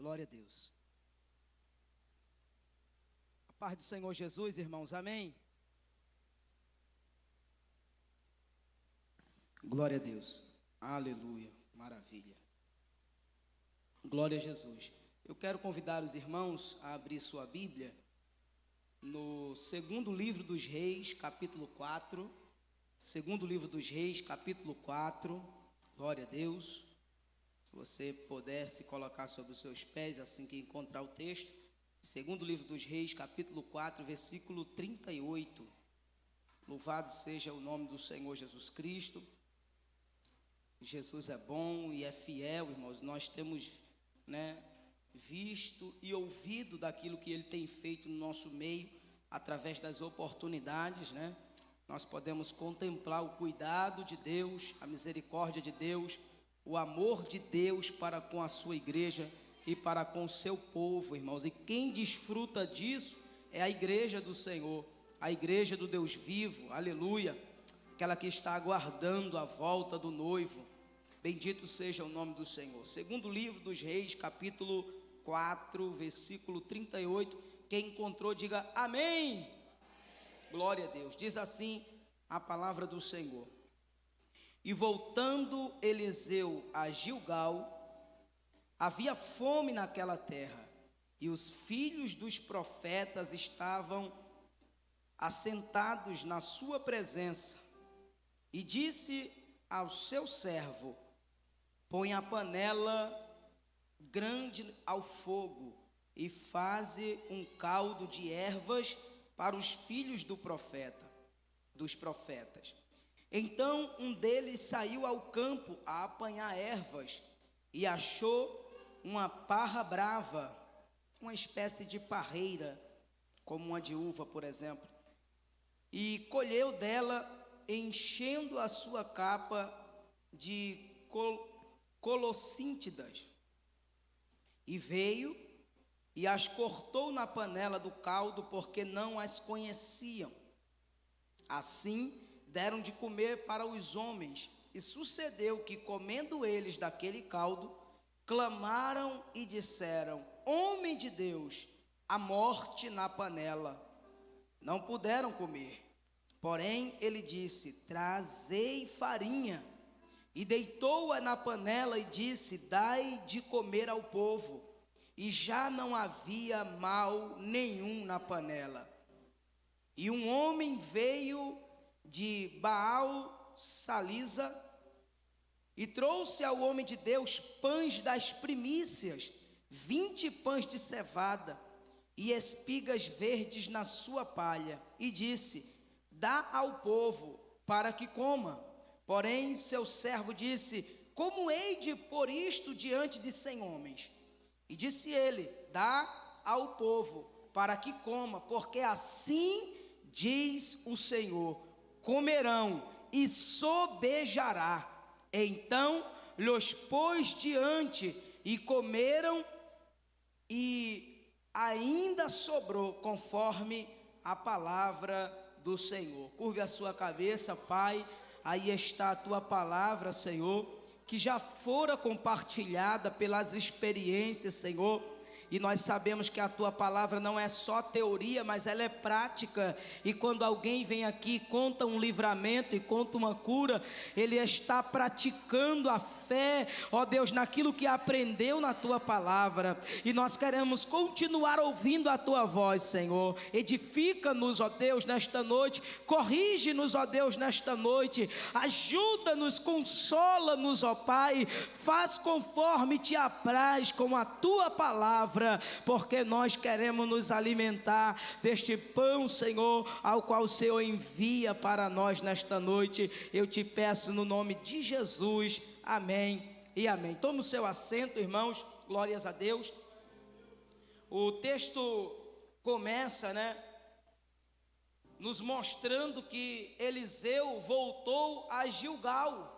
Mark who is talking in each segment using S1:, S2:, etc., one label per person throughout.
S1: Glória a Deus. A paz do Senhor Jesus, irmãos, amém? Glória a Deus, aleluia, maravilha. Glória a Jesus. Eu quero convidar os irmãos a abrir sua Bíblia no segundo livro dos Reis, capítulo 4. Segundo livro dos Reis, capítulo 4. Glória a Deus. Se você pudesse colocar sobre os seus pés assim que encontrar o texto. Segundo livro dos Reis, capítulo 4, versículo 38. Louvado seja o nome do Senhor Jesus Cristo. Jesus é bom e é fiel, irmãos. Nós temos, visto e ouvido daquilo que Ele tem feito no nosso meio, através das oportunidades, Nós podemos contemplar o cuidado de Deus, a misericórdia de Deus, o amor de Deus para com a sua igreja e para com o seu povo, irmãos. E quem desfruta disso é a igreja do Senhor, a igreja do Deus vivo, aleluia, aquela que está aguardando a volta do noivo. Bendito seja o nome do Senhor. Segundo livro dos Reis, capítulo 4, versículo 38. Quem encontrou, diga amém. Glória a Deus. Diz assim a palavra do Senhor: E voltando Eliseu a Gilgal, havia fome naquela terra, e os filhos dos profetas estavam assentados na sua presença. E disse ao seu servo: Põe a panela grande ao fogo, e faze um caldo de ervas para os filhos dos profetas. Então um deles saiu ao campo a apanhar ervas e achou uma parra brava, uma espécie de parreira, como uma de uva, por exemplo, e colheu dela, enchendo a sua capa de colossíntidas, e veio e as cortou na panela do caldo, porque não as conheciam. Assim deram de comer para os homens, e sucedeu que, comendo eles daquele caldo, clamaram e disseram: Homem de Deus, a morte na panela. Não puderam comer. Porém ele disse: Trazei farinha. E deitou-a na panela e disse: Dai de comer ao povo. E já não havia mal nenhum na panela. E um homem veio de Baal-Salisa e trouxe ao homem de Deus pães das primícias, 20 pães de cevada e espigas verdes na sua palha, e disse: Dá ao povo para que coma. Porém seu servo disse: Como hei de pôr isto diante de 100 homens? E disse ele: Dá ao povo para que coma, porque assim diz o Senhor: comerão e sobejará. Então lhes pôs diante e comeram, e ainda sobrou, conforme a palavra do Senhor. Curve a sua cabeça, Pai. Aí está a tua palavra, Senhor, que já fora compartilhada pelas experiências, Senhor. E nós sabemos que a tua palavra não é só teoria, mas ela é prática. E quando alguém vem aqui e conta um livramento e conta uma cura, ele está praticando a fé, ó Deus, naquilo que aprendeu na tua palavra. E nós queremos continuar ouvindo a tua voz, Senhor. Edifica-nos, ó Deus, nesta noite. Corrige-nos, ó Deus, nesta noite. Ajuda-nos, consola-nos, ó Pai. Faz conforme te apraz com a tua palavra, porque nós queremos nos alimentar deste pão, Senhor, ao qual o Senhor envia para nós nesta noite. Eu te peço no nome de Jesus, amém e amém. Tome o seu assento, irmãos, glórias a Deus. O texto começa, nos mostrando que Eliseu voltou a Gilgal,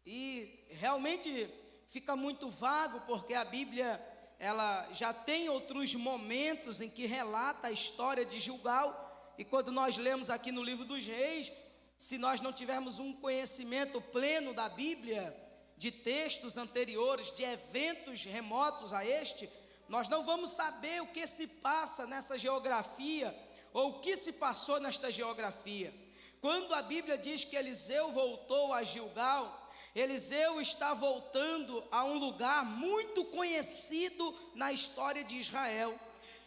S1: e realmente fica muito vago, porque a Bíblia ela já tem outros momentos em que relata a história de Gilgal, e quando nós lemos aqui no livro dos Reis, se nós não tivermos um conhecimento pleno da Bíblia, de textos anteriores, de eventos remotos a este, nós não vamos saber o que se passa nessa geografia, ou o que se passou nesta geografia. Quando a Bíblia diz que Eliseu voltou a Gilgal, Eliseu está voltando a um lugar muito conhecido na história de Israel.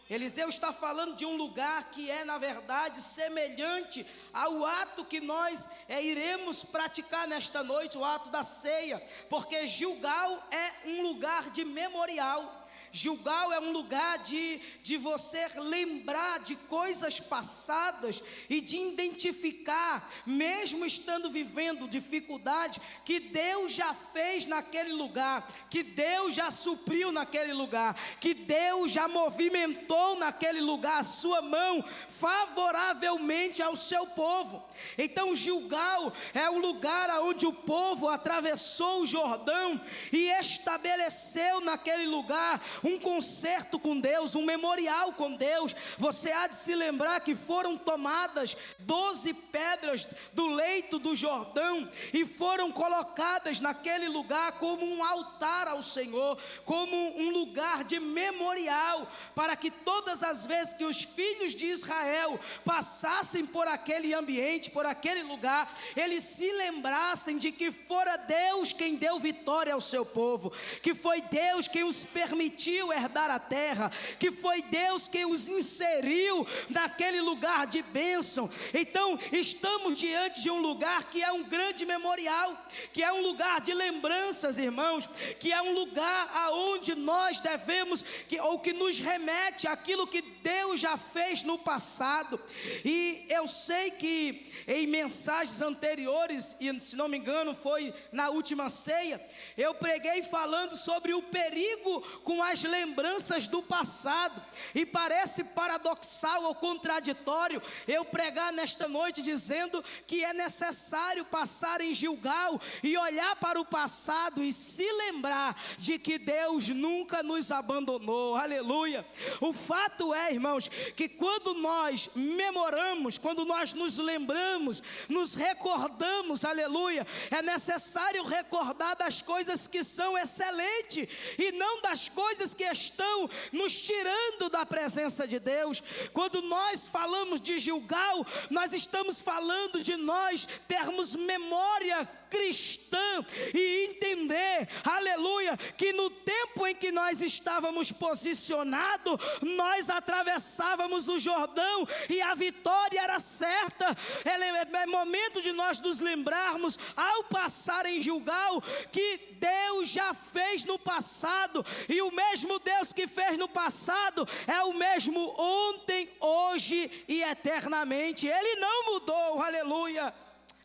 S1: Eliseu está falando de um lugar que é, na verdade, semelhante ao ato que nós iremos praticar nesta noite, o ato da ceia, porque Gilgal é um lugar de memorial. Gilgal é um lugar de você lembrar de coisas passadas e de identificar, mesmo estando vivendo dificuldade, que Deus já fez naquele lugar, que Deus já supriu naquele lugar, que Deus já movimentou naquele lugar a sua mão favoravelmente ao seu povo. Então Gilgal é o lugar onde o povo atravessou o Jordão e estabeleceu naquele lugar um concerto com Deus, um memorial com Deus. Você há de se lembrar que foram tomadas 12 pedras do leito do Jordão e foram colocadas naquele lugar como um altar ao Senhor, como um lugar de memorial, para que todas as vezes que os filhos de Israel passassem por aquele ambiente, por aquele lugar, eles se lembrassem de que fora Deus quem deu vitória ao seu povo, que foi Deus quem os permitiu herdar a terra, que foi Deus quem os inseriu naquele lugar de bênção. Então estamos diante de um lugar que é um grande memorial, que é um lugar de lembranças, irmãos, que é um lugar aonde nós devemos, ou que nos remete àquilo que Deus já fez no passado. E eu sei que em mensagens anteriores, e se não me engano foi na última ceia, eu preguei falando sobre o perigo com as lembranças do passado, e parece paradoxal ou contraditório eu pregar nesta noite dizendo que é necessário passar em Gilgal e olhar para o passado e se lembrar de que Deus nunca nos abandonou, aleluia. O fato é, irmãos, que quando nós memoramos, quando nós nos lembramos, nos recordamos, aleluia, é necessário recordar das coisas que são excelentes e não das coisas que estão nos tirando da presença de Deus. Quando nós falamos de Gilgal, nós estamos falando de nós termos memória cristã e entender, aleluia, que no tempo em que nós estávamos posicionados, nós atravessávamos o Jordão e a vitória era certa. É momento de nós nos lembrarmos, ao passar em Gilgal, que Deus já fez no passado, e o mesmo Deus que fez no passado é o mesmo ontem, hoje e eternamente. Ele não mudou, aleluia,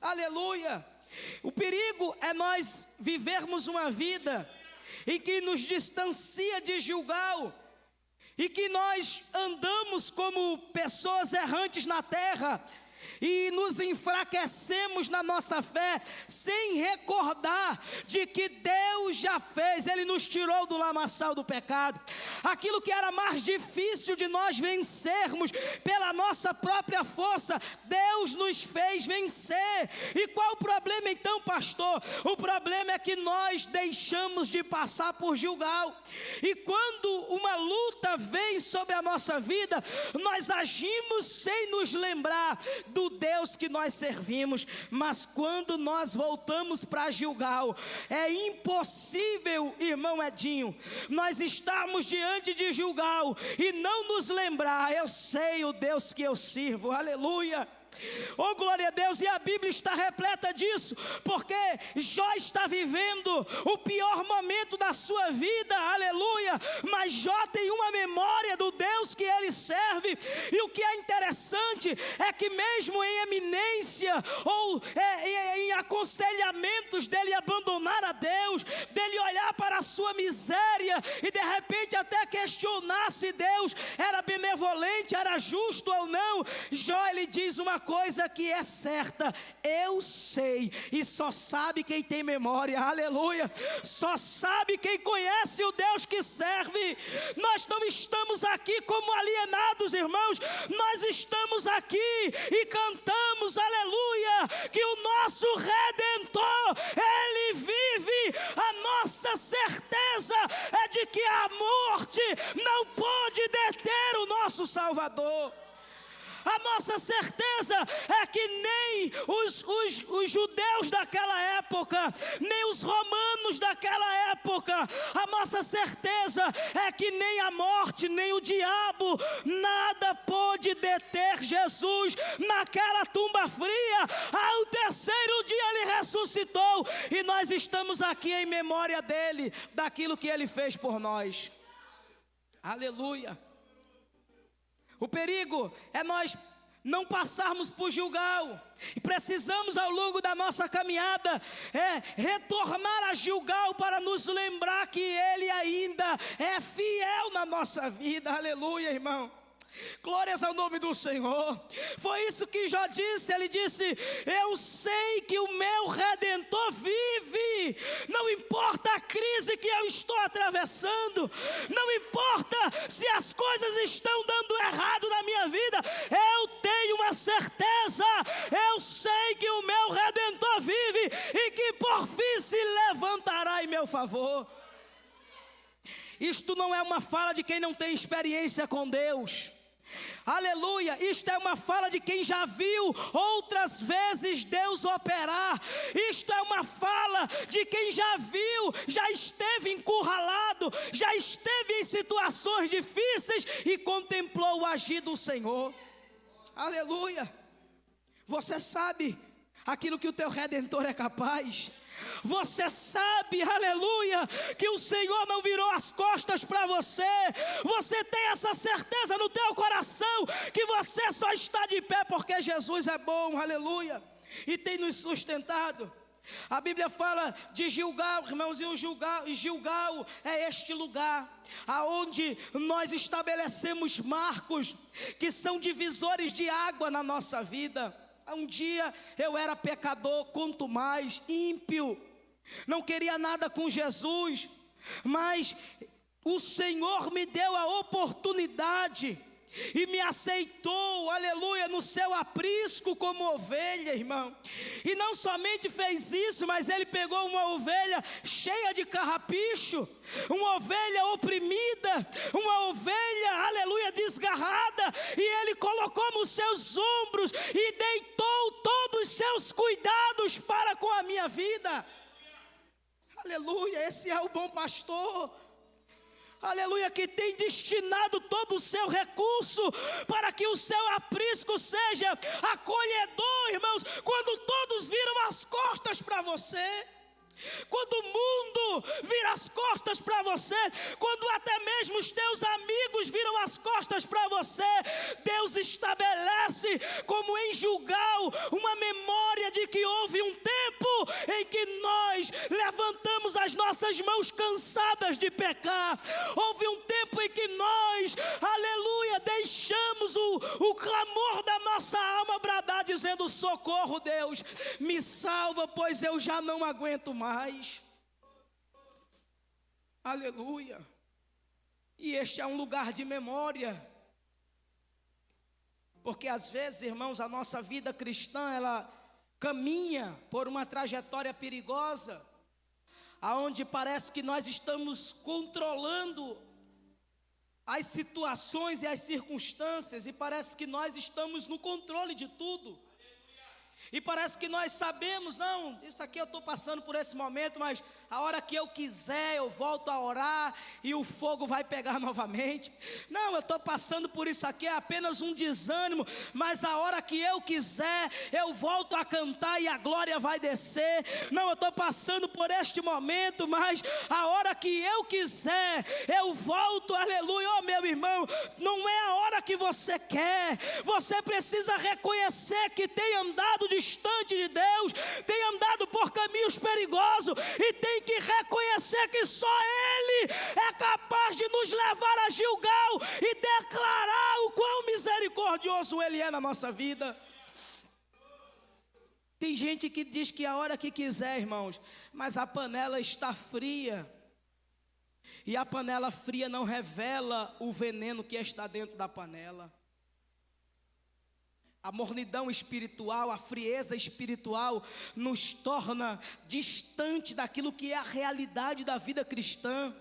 S1: aleluia. O perigo é nós vivermos uma vida em que nos distancia de Gilgal, e que nós andamos como pessoas errantes na terra, e nos enfraquecemos na nossa fé, sem recordar de que Deus já fez. Ele nos tirou do lamaçal do pecado. Aquilo que era mais difícil de nós vencermos pela nossa própria força, Deus nos fez vencer. E qual o problema então, pastor? O problema é que nós deixamos de passar por Gilgal, e quando uma luta vem sobre a nossa vida, nós agimos sem nos lembrar do Deus que nós servimos. Mas quando nós voltamos para Gilgal, é impossível, irmão Edinho, nós estarmos diante de Gilgal e não nos lembrar: eu sei o Deus que eu sirvo, aleluia. Oh, glória a Deus. E a Bíblia está repleta disso, porque Jó está vivendo o pior momento da sua vida, aleluia, mas Jó tem uma memória do Deus que ele serve. E o que é interessante é que mesmo em eminência, ou em aconselhamentos dele abandonar a Deus, dele olhar para a sua miséria e de repente até questionar se Deus era benevolente, era justo ou não, Jó, ele diz uma coisa que é certa: eu sei, e só sabe quem tem memória, aleluia, só sabe quem conhece o Deus que serve. Nós não estamos aqui como alienados, irmãos, nós estamos aqui e cantamos, aleluia, que o nosso Redentor, ele vive a nossa certeza é de que a morte não pode deter o nosso Salvador. A nossa certeza é que nem os judeus daquela época, nem os romanos daquela época, a nossa certeza é que nem a morte, nem o diabo, nada pôde deter Jesus naquela tumba fria. Ao terceiro dia ele ressuscitou e nós estamos aqui em memória dele, daquilo que ele fez por nós. Aleluia. O perigo é nós não passarmos por Gilgal, e precisamos ao longo da nossa caminhada retornar a Gilgal para nos lembrar que Ele ainda é fiel na nossa vida. Aleluia, irmão. Glórias ao nome do Senhor. Foi isso que Jó disse. Ele disse: eu sei que o meu Redentor vive. Não importa a crise que eu estou atravessando, não importa se as coisas estão dando errado na minha vida, eu tenho uma certeza. Eu sei que o meu Redentor vive e que por fim se levantará em meu favor. Isto não é uma fala de quem não tem experiência com Deus. Aleluia, isto é uma fala de quem já viu outras vezes Deus operar. Isto é uma fala de quem já viu, já esteve encurralado, já esteve em situações difíceis e contemplou o agir do Senhor. Aleluia. Você sabe aquilo que o teu Redentor é capaz. Você sabe, aleluia, que o Senhor não virou as costas para você. Você tem essa certeza no teu coração que você só está de pé porque Jesus é bom, aleluia, e tem nos sustentado. A Bíblia fala de Gilgal, irmãos, e Gilgal é este lugar aonde nós estabelecemos marcos que são divisores de água na nossa vida. Um dia eu era pecador, quanto mais ímpio, não queria nada com Jesus, mas o Senhor me deu a oportunidade e me aceitou, aleluia, no seu aprisco como ovelha, irmão. E não somente fez isso, mas ele pegou uma ovelha cheia de carrapicho, uma ovelha oprimida, uma ovelha, aleluia, desgarrada, e ele colocou nos seus ombros e deitou todos os seus cuidados para com a minha vida. Aleluia, esse é o bom pastor. Aleluia, que tem destinado todo o seu recurso para que o seu aprisco seja acolhedor, irmãos, quando todos viram as costas para você. Quando o mundo vira as costas para você, quando até mesmo os teus amigos viram as costas para você, Deus estabelece como em Gilgal uma memória de que houve um tempo em que nós levantamos as nossas mãos cansadas de pecar. Houve um tempo em que nós, aleluia, deixamos o clamor da nossa alma bradar dizendo: socorro, Deus, me salva, pois eu já não aguento mais. Aleluia. E este é um lugar de memória, porque às vezes, irmãos, a nossa vida cristã, ela caminha por uma trajetória perigosa, aonde parece que nós estamos controlando as situações e as circunstâncias, e parece que nós estamos no controle de tudo. E parece que nós sabemos, não, isso aqui eu estou passando por esse momento, mas a hora que eu quiser eu volto a orar e o fogo vai pegar novamente. Não, eu estou passando por isso aqui, é apenas um desânimo, mas a hora que eu quiser eu volto a cantar e a glória vai descer. Não, eu estou passando por este momento, mas a hora que eu quiser eu volto, aleluia. Oh, meu irmão, não é a hora que você quer, você precisa reconhecer que tem andado distante de Deus, tem andado por caminhos perigosos e tem que reconhecer que só Ele é capaz de nos levar a Gilgal e declarar o quão misericordioso Ele é na nossa vida. Tem gente que diz que a hora que quiser, irmãos, mas a panela está fria, e a panela fria não revela o veneno que está dentro da panela. A mornidão espiritual, a frieza espiritual nos torna distante daquilo que é a realidade da vida cristã.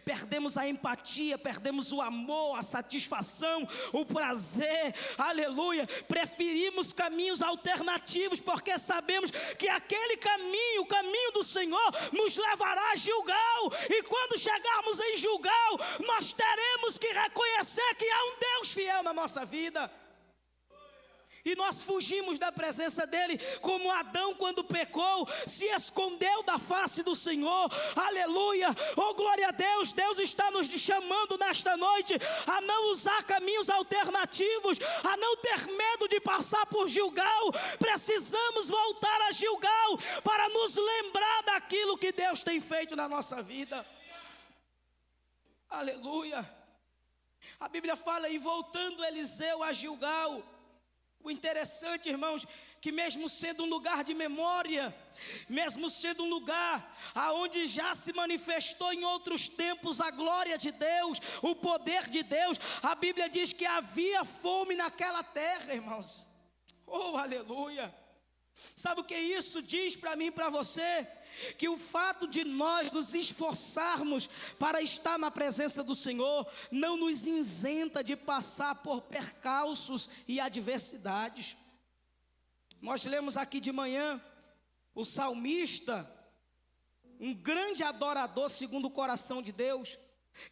S1: Perdemos a empatia, perdemos o amor, a satisfação, o prazer, aleluia. Preferimos caminhos alternativos, porque sabemos que aquele caminho, o caminho do Senhor, nos levará a Gilgal. E quando chegarmos em Gilgal, nós teremos que reconhecer que há um Deus fiel na nossa vida. E nós fugimos da presença dele, como Adão quando pecou, se escondeu da face do Senhor, aleluia, oh glória a Deus. Deus está nos chamando nesta noite a não usar caminhos alternativos, a não ter medo de passar por Gilgal. Precisamos voltar a Gilgal, para nos lembrar daquilo que Deus tem feito na nossa vida, aleluia. A Bíblia fala, e voltando Eliseu a Gilgal. O interessante, irmãos, que mesmo sendo um lugar de memória, mesmo sendo um lugar aonde já se manifestou em outros tempos a glória de Deus, o poder de Deus, a Bíblia diz que havia fome naquela terra, irmãos. Oh, aleluia! Sabe o que isso diz para mim e para você? Que o fato de nós nos esforçarmos para estar na presença do Senhor não nos isenta de passar por percalços e adversidades. Nós lemos aqui de manhã o salmista, um grande adorador segundo o coração de Deus,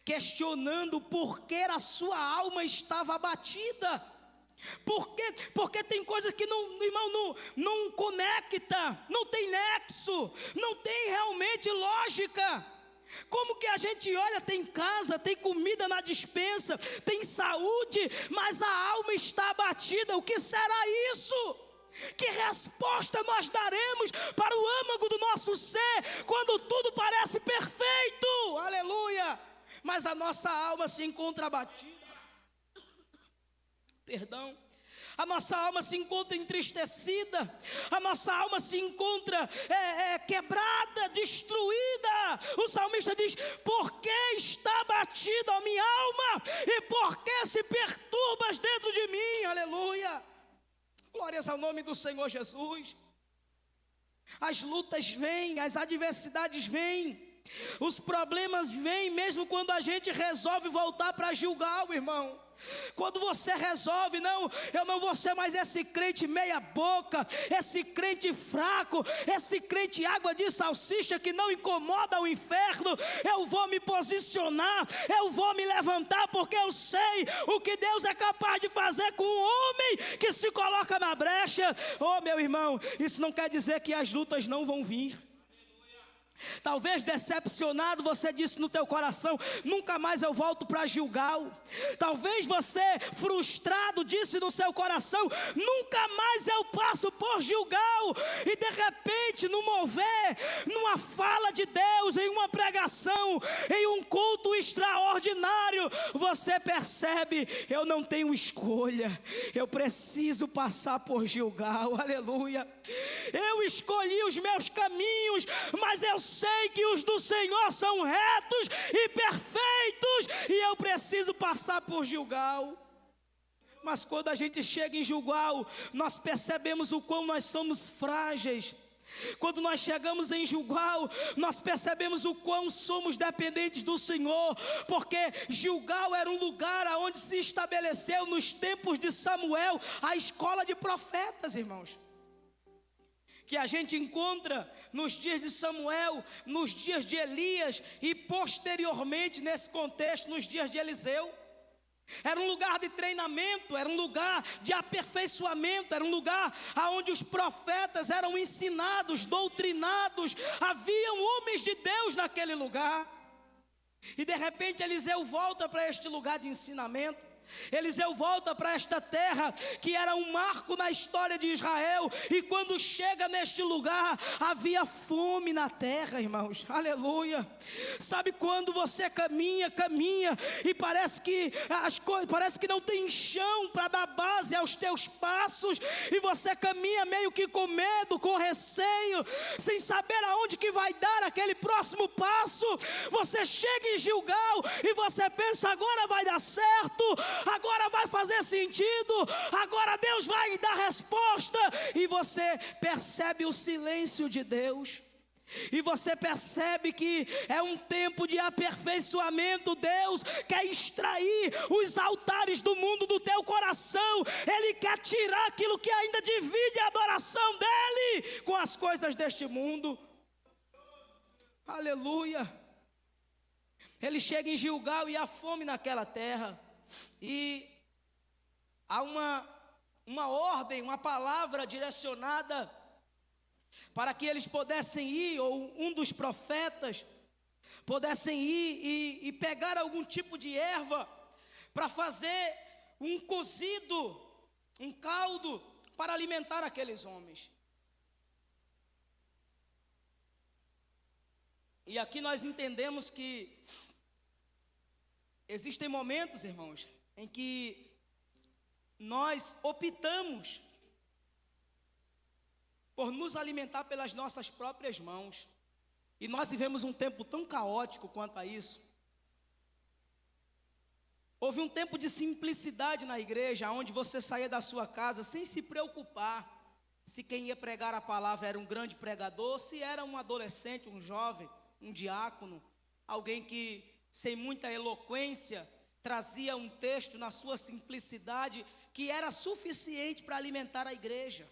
S1: questionando por que a sua alma estava abatida. Porque tem coisa que não, irmão, não conecta, não tem nexo, não tem realmente lógica. Como que a gente olha, tem casa, tem comida na despensa, tem saúde, mas a alma está abatida? O que será isso? Que resposta nós daremos para o âmago do nosso ser, quando tudo parece perfeito, aleluia, mas a nossa alma se encontra abatida? A nossa alma se encontra entristecida, a nossa alma se encontra quebrada, destruída. O salmista diz: por que está abatida a minha alma? E por que se perturbas dentro de mim? Aleluia, glórias ao nome do Senhor Jesus. As lutas vêm, as adversidades vêm, os problemas vêm, mesmo quando a gente resolve voltar para Gilgal, irmão. Quando você resolve, não, eu não vou ser mais esse crente meia boca, esse crente fraco, esse crente água de salsicha que não incomoda o inferno. Eu vou me posicionar, eu vou me levantar, porque eu sei o que Deus é capaz de fazer com um homem que se coloca na brecha. Oh, meu irmão, isso não quer dizer que as lutas não vão vir. Talvez decepcionado você disse no teu coração: nunca mais eu volto para Gilgal. Talvez você frustrado disse no seu coração: nunca mais eu passo por Gilgal. E de repente, no mover, numa fala de Deus, em uma pregação, em um culto extraordinário, você percebe: eu não tenho escolha, eu preciso passar por Gilgal, aleluia. Eu escolhi os meus caminhos, mas eu sei que os do Senhor são retos e perfeitos, e eu preciso passar por Gilgal. Mas quando a gente chega em Gilgal, nós percebemos o quão nós somos frágeis. Quando nós chegamos em Gilgal, nós percebemos o quão somos dependentes do Senhor, porque Gilgal era um lugar onde se estabeleceu nos tempos de Samuel a escola de profetas, irmãos, que a gente encontra nos dias de Samuel, nos dias de Elias e posteriormente nesse contexto nos dias de Eliseu. Era um lugar de treinamento, era um lugar de aperfeiçoamento, era um lugar onde os profetas eram ensinados, doutrinados. Haviam homens de Deus naquele lugar. E de repente Eliseu volta para este lugar de ensinamento. Eliseu volta para esta terra que era um marco na história de Israel, e quando chega neste lugar, havia fome na terra, irmãos, aleluia. Sabe quando você caminha e parece que as coisas, parece que não tem chão para dar base aos teus passos, e você caminha meio que com medo, com receio, sem saber aonde que vai dar aquele próximo passo. Você chega em Gilgal e você pensa: agora vai dar certo, agora vai fazer sentido, agora Deus vai dar resposta. E você percebe o silêncio de Deus. E você percebe que é um tempo de aperfeiçoamento. Deus quer extrair os altares do mundo do teu coração. Ele quer tirar aquilo que ainda divide a adoração dele com as coisas deste mundo. Aleluia. Ele chega em Gilgal e há fome naquela terra. E há uma ordem, uma palavra direcionada para que eles pudessem ir, ou um dos profetas pudessem ir e pegar algum tipo de erva para fazer um cozido, um caldo para alimentar aqueles homens. E aqui nós entendemos que existem momentos, irmãos, em que nós optamos por nos alimentar pelas nossas próprias mãos. E nós vivemos um tempo tão caótico quanto a isso. Houve um tempo de simplicidade na igreja, onde você saía da sua casa sem se preocupar se quem ia pregar a palavra era um grande pregador, se era um adolescente, um jovem, um diácono, alguém que sem muita eloquência trazia um texto na sua simplicidade que era suficiente para alimentar a igreja.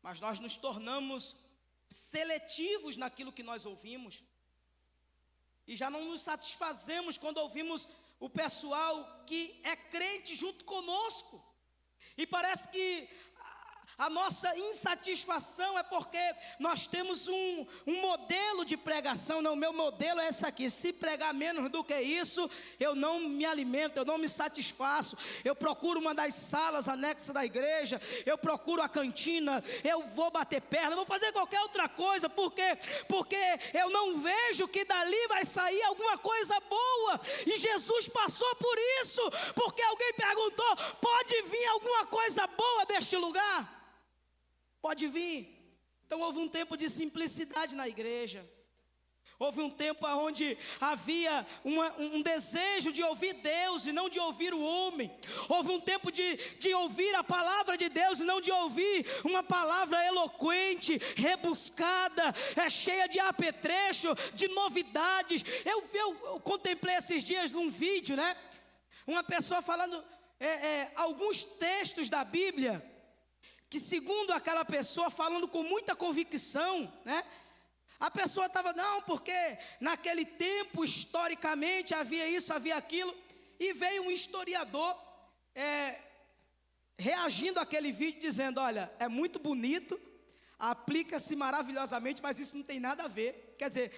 S1: Mas nós nos tornamos seletivos naquilo que nós ouvimos. E já não nos satisfazemos quando ouvimos o pessoal que é crente junto conosco. E parece que a nossa insatisfação é porque nós temos um modelo de pregação. Não, meu modelo é esse aqui: se pregar menos do que isso, eu não me alimento, eu não me satisfaço. Eu procuro uma das salas anexas da igreja, eu procuro a cantina, eu vou bater perna, vou fazer qualquer outra coisa, porque eu não vejo que dali vai sair alguma coisa boa. E Jesus passou por isso, porque alguém perguntou: pode vir alguma coisa boa deste lugar? Pode vir. Então houve um tempo de simplicidade na igreja. Houve um tempo onde havia um desejo de ouvir Deus e não de ouvir o homem. Houve um tempo de ouvir a palavra de Deus e não de ouvir uma palavra eloquente, rebuscada, cheia de apetrecho, de novidades. Eu contemplei esses dias num vídeo, né? Uma pessoa falando alguns textos da Bíblia, que segundo aquela pessoa, falando com muita convicção, né? A pessoa estava, não, porque naquele tempo, historicamente, havia isso, havia aquilo. E veio um historiador reagindo àquele vídeo, dizendo: olha, é muito bonito, aplica-se maravilhosamente, mas isso não tem nada a ver. Quer dizer,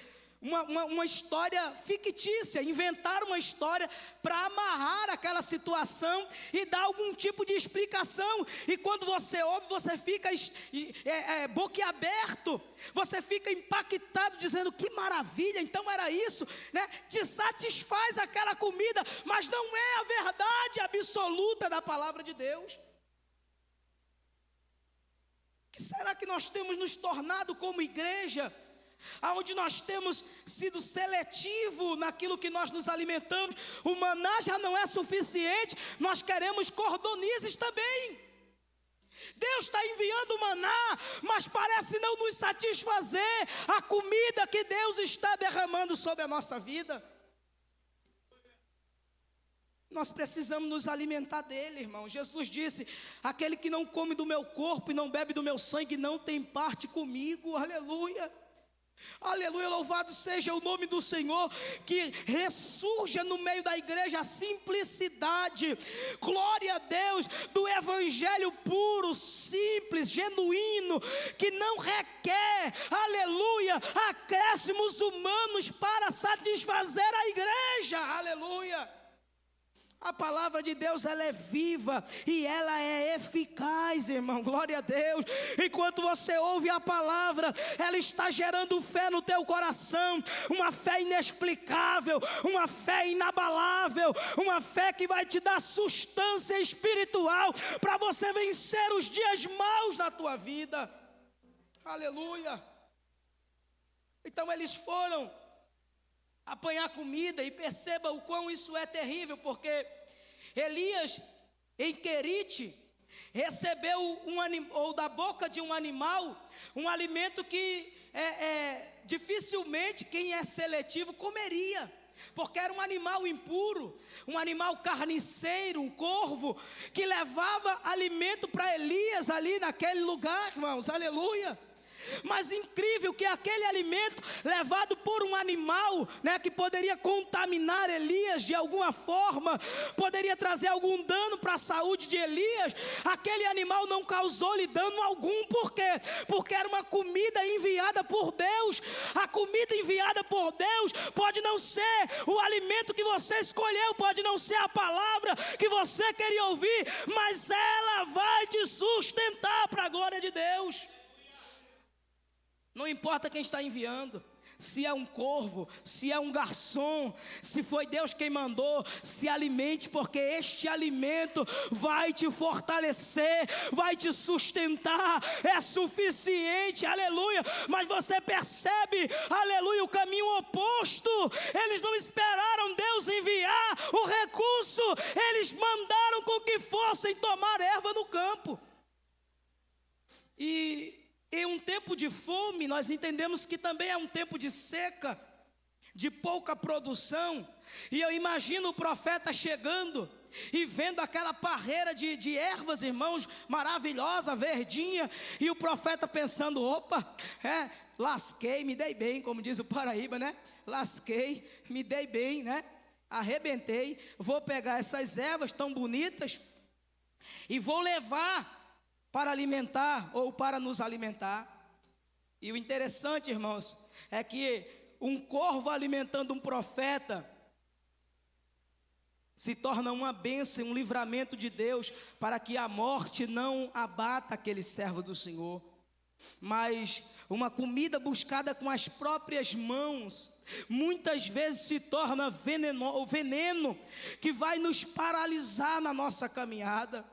S1: uma história fictícia, inventar uma história para amarrar aquela situação e dar algum tipo de explicação. E quando você ouve, você fica boquiaberto, você fica impactado, dizendo: que maravilha, então era isso, né? Te satisfaz aquela comida, mas não é a verdade absoluta da palavra de Deus. O que será que nós temos nos tornado como igreja, aonde nós temos sido seletivo naquilo que nós nos alimentamos? O maná já não é suficiente, nós queremos cordonizes também. Deus está enviando maná, mas parece não nos satisfazer a comida que Deus está derramando sobre a nossa vida. Nós precisamos nos alimentar dele, irmão. Jesus disse: aquele que não come do meu corpo e não bebe do meu sangue não tem parte comigo. Aleluia. Aleluia, louvado seja o nome do Senhor. Que ressurja no meio da igreja a simplicidade, glória a Deus, do evangelho puro, simples, genuíno, que não requer, aleluia, acréscimos humanos para satisfazer a igreja. Aleluia. A palavra de Deus, ela é viva e ela é eficaz, irmão, glória a Deus. Enquanto você ouve a palavra, ela está gerando fé no teu coração, uma fé inexplicável, uma fé inabalável, uma fé que vai te dar sustância espiritual para você vencer os dias maus na tua vida. Aleluia. Então eles foram apanhar comida, e perceba o quão isso é terrível, porque Elias, em Querite, recebeu ou da boca de um animal, um alimento que dificilmente quem é seletivo comeria, porque era um animal impuro, um animal carniceiro, um corvo, que levava alimento para Elias ali naquele lugar, irmãos, aleluia. Mas incrível que aquele alimento levado por um animal, que poderia contaminar Elias de alguma forma, poderia trazer algum dano para a saúde de Elias, aquele animal não causou-lhe dano algum. Por quê? Porque era uma comida enviada por Deus. A comida enviada por Deus pode não ser o alimento que você escolheu, pode não ser a palavra que você queria ouvir, mas ela vai te sustentar para a glória de Deus. Não importa quem está enviando, se é um corvo, se é um garçom, se foi Deus quem mandou, se alimente, porque este alimento vai te fortalecer, vai te sustentar, é suficiente, aleluia. Mas você percebe, aleluia, o caminho oposto. Eles não esperaram Deus enviar o recurso, eles mandaram com que fossem tomar erva no campo. E em um tempo de fome, nós entendemos que também é um tempo de seca, de pouca produção. E eu imagino o profeta chegando e vendo aquela parreira de ervas, irmãos, maravilhosa, verdinha. E o profeta pensando, opa, lasquei, me dei bem, como diz o Paraíba, lasquei, me dei bem, arrebentei. Vou pegar essas ervas tão bonitas e vou levar para alimentar ou para nos alimentar. E o interessante, irmãos, é que um corvo alimentando um profeta se torna uma bênção, um livramento de Deus, para que a morte não abata aquele servo do Senhor. Mas uma comida buscada com as próprias mãos, muitas vezes se torna veneno que vai nos paralisar na nossa caminhada.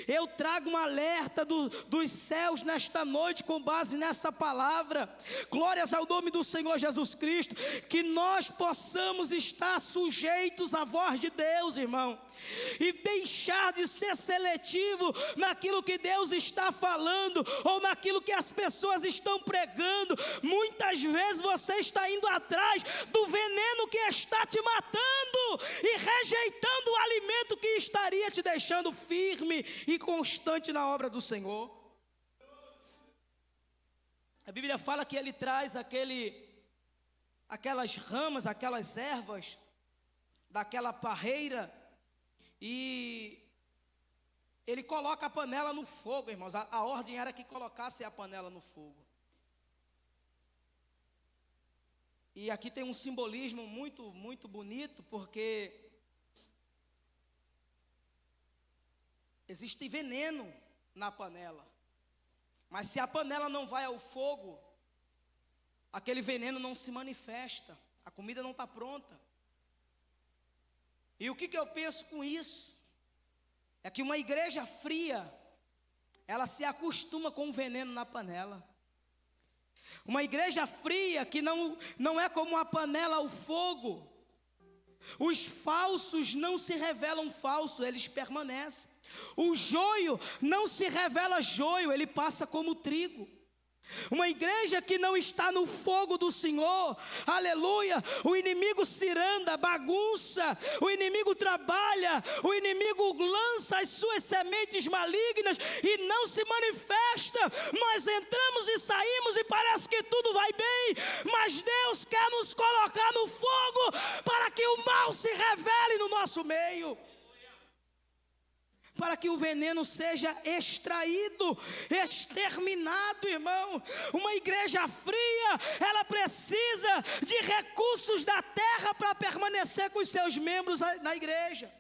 S1: Eu trago um alerta dos céus nesta noite com base nessa palavra. Glórias ao nome do Senhor Jesus Cristo. Que nós possamos estar sujeitos à voz de Deus, irmão, e deixar de ser seletivo naquilo que Deus está falando ou naquilo que as pessoas estão pregando. Muitas vezes você está indo atrás do veneno que está te matando e rejeitando o alimento que estaria te deixando firme e constante na obra do Senhor. A Bíblia fala que ele traz aquelas ramas, aquelas ervas daquela parreira, e ele coloca a panela no fogo, irmãos. A ordem era que colocasse a panela no fogo. E aqui tem um simbolismo muito, muito bonito, porque existe veneno na panela. Mas se a panela não vai ao fogo, aquele veneno não se manifesta. A comida não está pronta. E o que eu penso com isso? É que uma igreja fria, ela se acostuma com o veneno na panela. Uma igreja fria que não é como a panela ao fogo. Os falsos não se revelam falsos, eles permanecem. O joio não se revela joio, ele passa como trigo. Uma igreja que não está no fogo do Senhor, aleluia, o inimigo ciranda, bagunça, o inimigo trabalha, o inimigo lança as suas sementes malignas e não se manifesta. Nós entramos e saímos e parece que tudo vai bem, mas Deus quer nos colocar no fogo para que o mal se revele no nosso meio, para que o veneno seja extraído, exterminado, irmão. Uma igreja fria, ela precisa de recursos da terra para permanecer com os seus membros na igreja.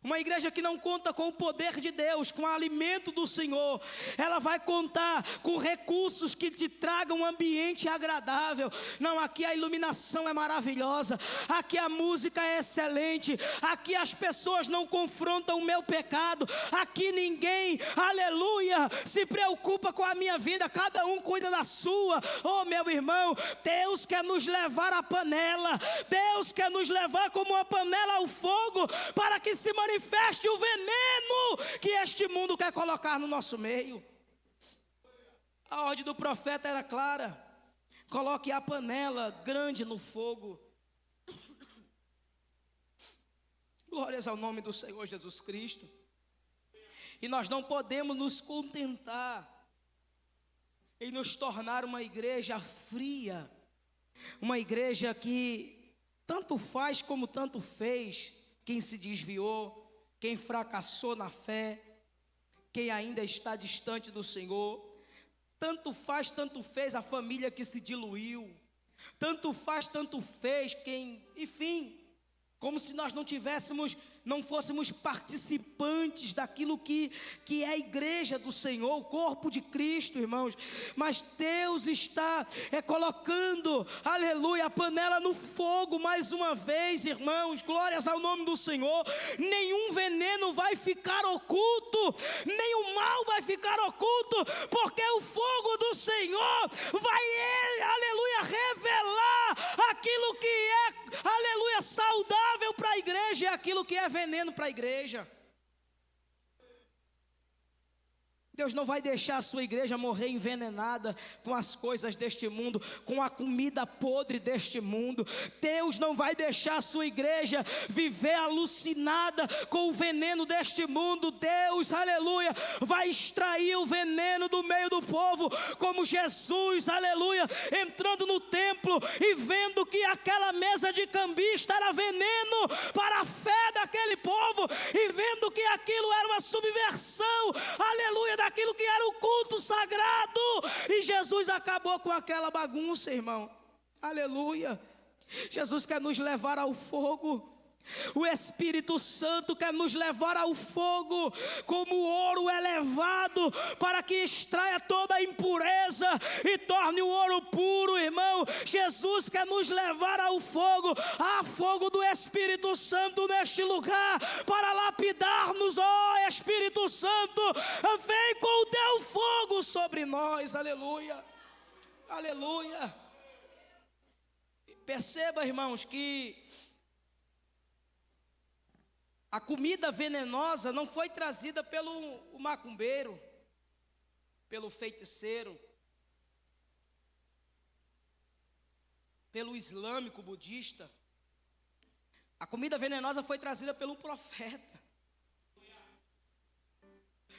S1: Uma igreja que não conta com o poder de Deus, com o alimento do Senhor, ela vai contar com recursos que te tragam um ambiente agradável. Não, aqui a iluminação é maravilhosa, aqui a música é excelente, aqui as pessoas não confrontam o meu pecado, aqui ninguém, aleluia, se preocupa com a minha vida, cada um cuida da sua. Oh, meu irmão, Deus quer nos levar à panela, Deus quer nos levar como uma panela ao fogo, povo, para que se manifeste o veneno que este mundo quer colocar no nosso meio. A ordem do profeta era clara: coloque a panela grande no fogo. Glórias ao nome do Senhor Jesus Cristo. E nós não podemos nos contentar em nos tornar uma igreja fria, uma igreja que tanto faz como tanto fez quem se desviou, quem fracassou na fé, quem ainda está distante do Senhor. Tanto faz, tanto fez a família que se diluiu, tanto faz, tanto fez quem, enfim, como se nós não fôssemos participantes daquilo que é a igreja do Senhor, o corpo de Cristo, irmãos. Mas Deus está colocando, aleluia, a panela no fogo mais uma vez, irmãos. Glórias ao nome do Senhor. Nenhum veneno vai ficar oculto, nem o mal vai ficar oculto, porque o fogo do Senhor vai, aleluia, revelar aquilo que é, aleluia, saudável para a igreja e aquilo que é veneno para a igreja. Deus não vai deixar a sua igreja morrer envenenada com as coisas deste mundo, com a comida podre deste mundo. Deus não vai deixar a sua igreja viver alucinada com o veneno deste mundo. Deus, aleluia, vai extrair o veneno do meio do povo, como Jesus, aleluia, entrando no templo e vendo que aquela mesa de cambista era veneno para a fé daquele povo, e vendo que aquilo era uma subversão, aleluia, daquilo que era o culto sagrado, e Jesus acabou com aquela bagunça, irmão. Aleluia. Jesus quer nos levar ao fogo. O Espírito Santo quer nos levar ao fogo, como ouro elevado, para que extraia toda a impureza e torne o ouro puro, irmão. Jesus quer nos levar ao fogo, a fogo do Espírito Santo neste lugar, para lapidar-nos. Ó Espírito Santo, vem com o teu fogo sobre nós. Aleluia, aleluia. Perceba, irmãos, que a comida venenosa não foi trazida pelo macumbeiro, pelo feiticeiro, pelo islâmico budista. A comida venenosa foi trazida pelo profeta.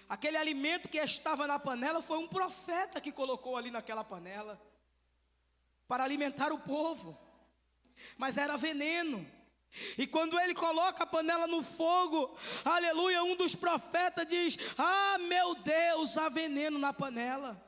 S1: Aquele alimento que estava na panela foi um profeta que colocou ali naquela panela para alimentar o povo, mas era veneno. E quando ele coloca a panela no fogo, aleluia, um dos profetas diz: ah, meu Deus, há veneno na panela.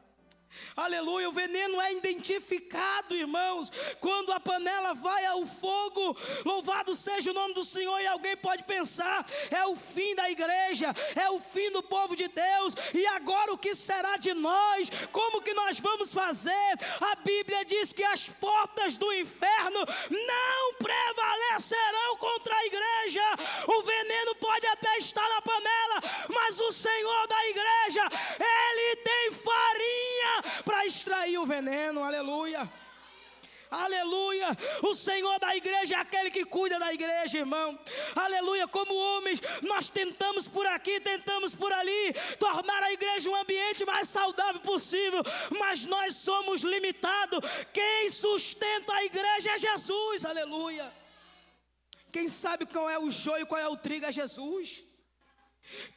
S1: Aleluia, o veneno é identificado, irmãos, quando a panela vai ao fogo. Louvado seja o nome do Senhor. E alguém pode pensar: é o fim da igreja, é o fim do povo de Deus, e agora o que será de nós? Como que nós vamos fazer? A Bíblia diz que as portas do inferno não prevalecerão contra a igreja. O veneno pode até estar na panela, mas o Senhor da igreja, Ele tem farinha para extrair o veneno. Aleluia, aleluia. O Senhor da igreja é aquele que cuida da igreja, irmão. Aleluia. Como homens, nós tentamos por aqui, tentamos por ali tornar a igreja um ambiente mais saudável possível, mas nós somos limitados. Quem sustenta a igreja é Jesus. Aleluia. Quem sabe qual é o joio e qual é o trigo é Jesus.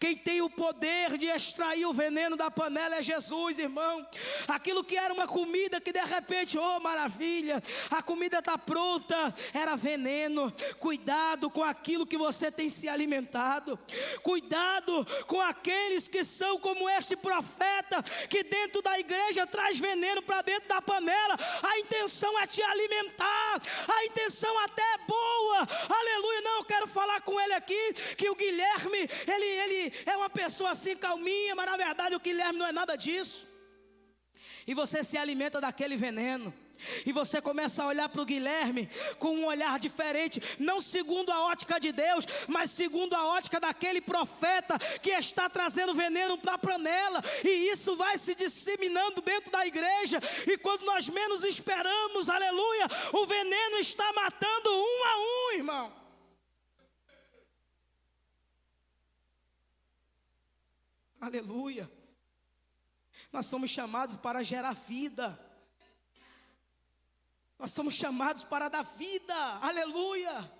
S1: Quem tem o poder de extrair o veneno da panela é Jesus, irmão. Aquilo que era uma comida que de repente, oh maravilha, a comida está pronta, era veneno. Cuidado com aquilo que você tem se alimentado. Cuidado com aqueles que são como este profeta, que dentro da igreja traz veneno para dentro da panela. A intenção é te alimentar, a intenção até é boa. Aleluia. Não, eu quero falar com ele aqui, que o Guilherme, ele é uma pessoa assim calminha, mas na verdade o Guilherme não é nada disso. E você se alimenta daquele veneno, e você começa a olhar para o Guilherme com um olhar diferente, não segundo a ótica de Deus, mas segundo a ótica daquele profeta que está trazendo veneno para a panela. E isso vai se disseminando dentro da igreja, e quando nós menos esperamos, aleluia, o veneno está matando um a um, irmão. Aleluia. Nós somos chamados para gerar vida. Nós somos chamados para dar vida. Aleluia.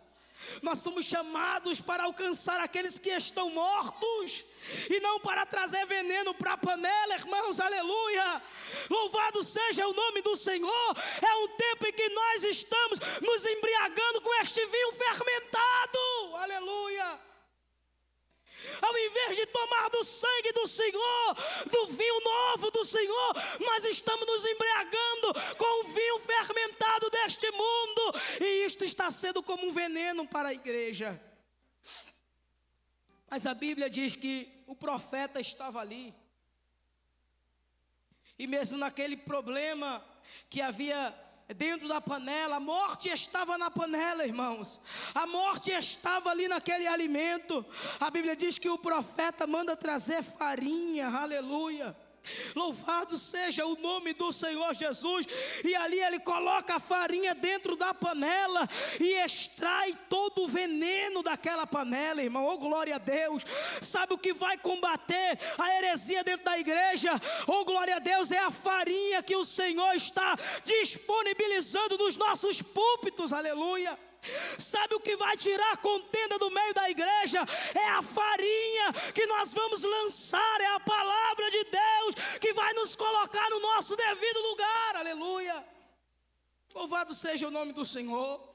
S1: Nós somos chamados para alcançar aqueles que estão mortos e não para trazer veneno para a panela, irmãos. Aleluia. Louvado seja o nome do Senhor. É um tempo em que nós estamos nos embriagando com este vinho fermentado. Aleluia. Ao invés de tomar do sangue do Senhor, do vinho novo do Senhor, nós estamos nos embriagando com o vinho fermentado deste mundo. E isto está sendo como um veneno para a igreja. Mas a Bíblia diz que o profeta estava ali. E mesmo naquele problema que havia dentro da panela, a morte estava na panela, irmãos. A morte estava ali naquele alimento. A Bíblia diz que o profeta manda trazer farinha, aleluia. Louvado seja o nome do Senhor Jesus. E ali ele coloca a farinha dentro da panela e extrai todo o veneno daquela panela, irmão. Oh, glória a Deus. Sabe o que vai combater a heresia dentro da igreja? Oh, glória a Deus, é a farinha que o Senhor está disponibilizando nos nossos púlpitos, aleluia. Sabe o que vai tirar a contenda do meio da igreja? É a farinha que nós vamos lançar, é a palavra de Deus que vai nos colocar no nosso devido lugar, aleluia. Louvado seja o nome do Senhor.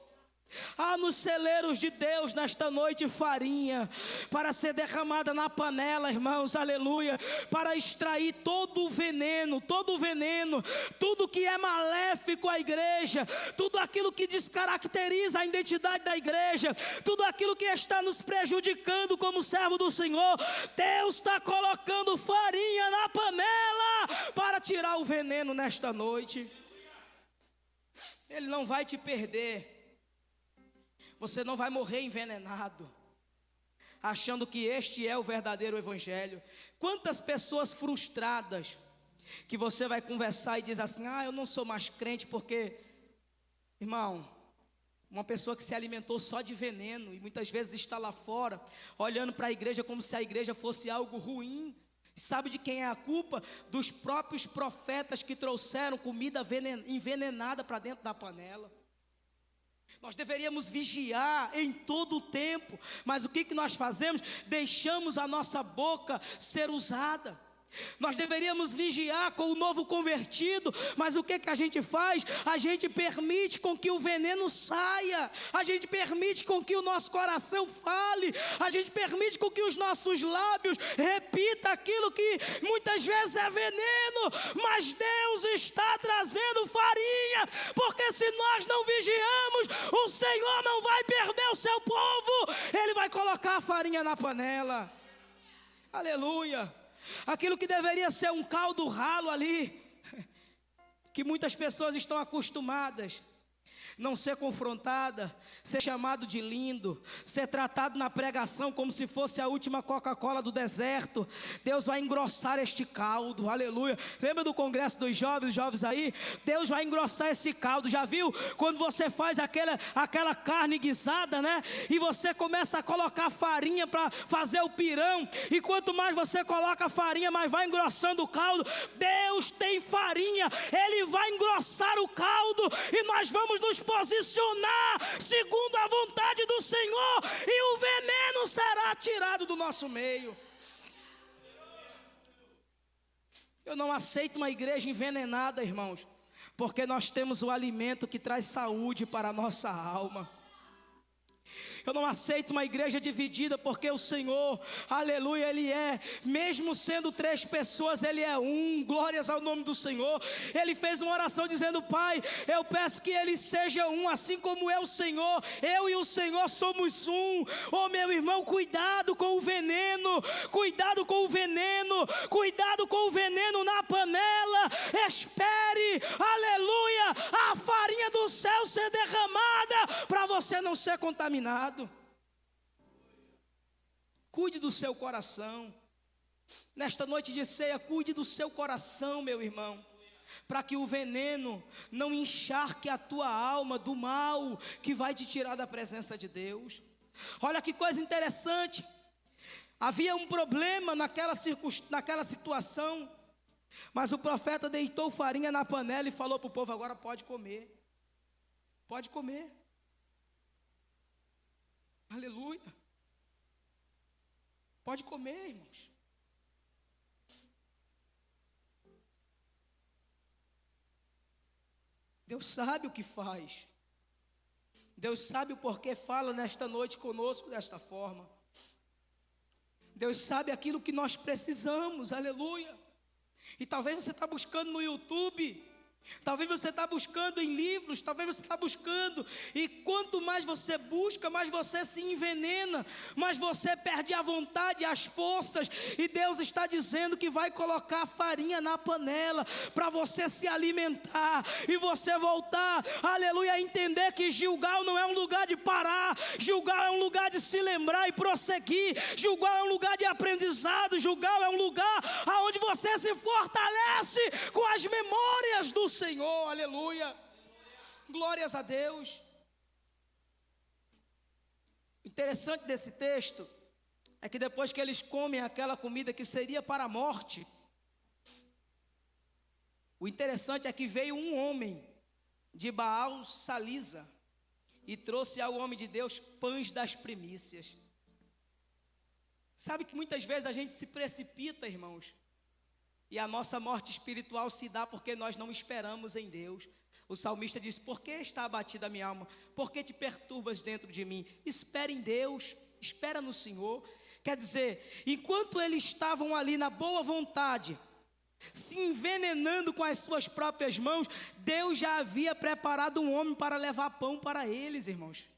S1: Há nos celeiros de Deus nesta noite farinha para ser derramada na panela, irmãos, aleluia, para extrair todo o veneno, tudo que é maléfico à igreja, tudo aquilo que descaracteriza a identidade da igreja, tudo aquilo que está nos prejudicando como servo do Senhor. Deus está colocando farinha na panela para tirar o veneno nesta noite. Ele não vai te perder. Você não vai morrer envenenado, achando que este é o verdadeiro evangelho. Quantas pessoas frustradas que você vai conversar e diz assim: eu não sou mais crente porque, irmão, uma pessoa que se alimentou só de veneno e muitas vezes está lá fora, olhando para a igreja como se a igreja fosse algo ruim. Sabe de quem é a culpa? Dos próprios profetas que trouxeram comida envenenada para dentro da panela. Nós deveríamos vigiar em todo o tempo, mas o que nós fazemos? Deixamos a nossa boca ser usada. Nós deveríamos vigiar com o novo convertido, mas o que a gente faz? A gente permite com que o veneno saia, a gente permite com que o nosso coração fale, a gente permite com que os nossos lábios repita aquilo que muitas vezes é veneno, mas Deus está trazendo farinha, porque se nós não vigiamos, o Senhor não vai perder o seu povo, Ele vai colocar a farinha na panela, aleluia. Aquilo que deveria ser um caldo ralo ali, que muitas pessoas estão acostumadas, não ser confrontada, ser chamado de lindo, ser tratado na pregação como se fosse a última Coca-Cola do deserto. Deus vai engrossar este caldo, aleluia. Lembra do congresso dos jovens aí? Deus vai engrossar esse caldo. Já viu quando você faz aquela carne guisada, né? E você começa a colocar farinha para fazer o pirão, e quanto mais você coloca farinha, mais vai engrossando o caldo. Deus tem farinha, Ele vai engrossar o caldo, e nós vamos nos posicionar segundo a vontade do Senhor, e o veneno será tirado do nosso meio. Eu não aceito uma igreja envenenada, irmãos, porque nós temos o alimento que traz saúde para a nossa alma. Eu não aceito uma igreja dividida, porque o Senhor, aleluia, Ele é, mesmo sendo 3 pessoas, Ele é um, glórias ao nome do Senhor. Ele fez uma oração dizendo: Pai, eu peço que Ele seja um, assim como é o Senhor, eu e o Senhor somos um. Oh, meu irmão, cuidado com o veneno, cuidado com o veneno, cuidado com o veneno na panela. Espere, aleluia, a farinha do céu ser derramada, para você não ser contaminado. Cuide do seu coração. Nesta noite de ceia, cuide do seu coração, meu irmão, para que o veneno não encharque a tua alma do mal que vai te tirar da presença de Deus. Olha que coisa interessante. Havia um problema naquela situação, mas o profeta deitou farinha na panela e falou para o povo: agora pode comer. Pode comer. Aleluia. Pode comer, irmãos. Deus sabe o que faz. Deus sabe o porquê fala nesta noite conosco desta forma. Deus sabe aquilo que nós precisamos, aleluia. E talvez você está buscando no YouTube, talvez você está buscando em livros, talvez você está buscando, e quanto mais você busca, mais você se envenena, mais você perde a vontade, as forças, e Deus está dizendo que vai colocar farinha na panela, para você se alimentar, e você voltar, aleluia, a entender que Gilgal não é um lugar de parar, Gilgal é um lugar de se lembrar e prosseguir, Gilgal é um lugar de aprendizado, Gilgal é um lugar onde você se fortalece com as memórias do Senhor, aleluia, glórias a Deus. Interessante desse texto é que depois que eles comem aquela comida que seria para a morte, o interessante é que veio um homem de Baal Salisa e trouxe ao homem de Deus pães das primícias. Sabe que muitas vezes a gente se precipita, irmãos, e a nossa morte espiritual se dá porque nós não esperamos em Deus. O salmista diz: por que está abatida a minha alma? Por que te perturbas dentro de mim? Espera em Deus, espera no Senhor. Quer dizer, enquanto eles estavam ali na boa vontade, se envenenando com as suas próprias mãos, Deus já havia preparado um homem para levar pão para eles, irmãos.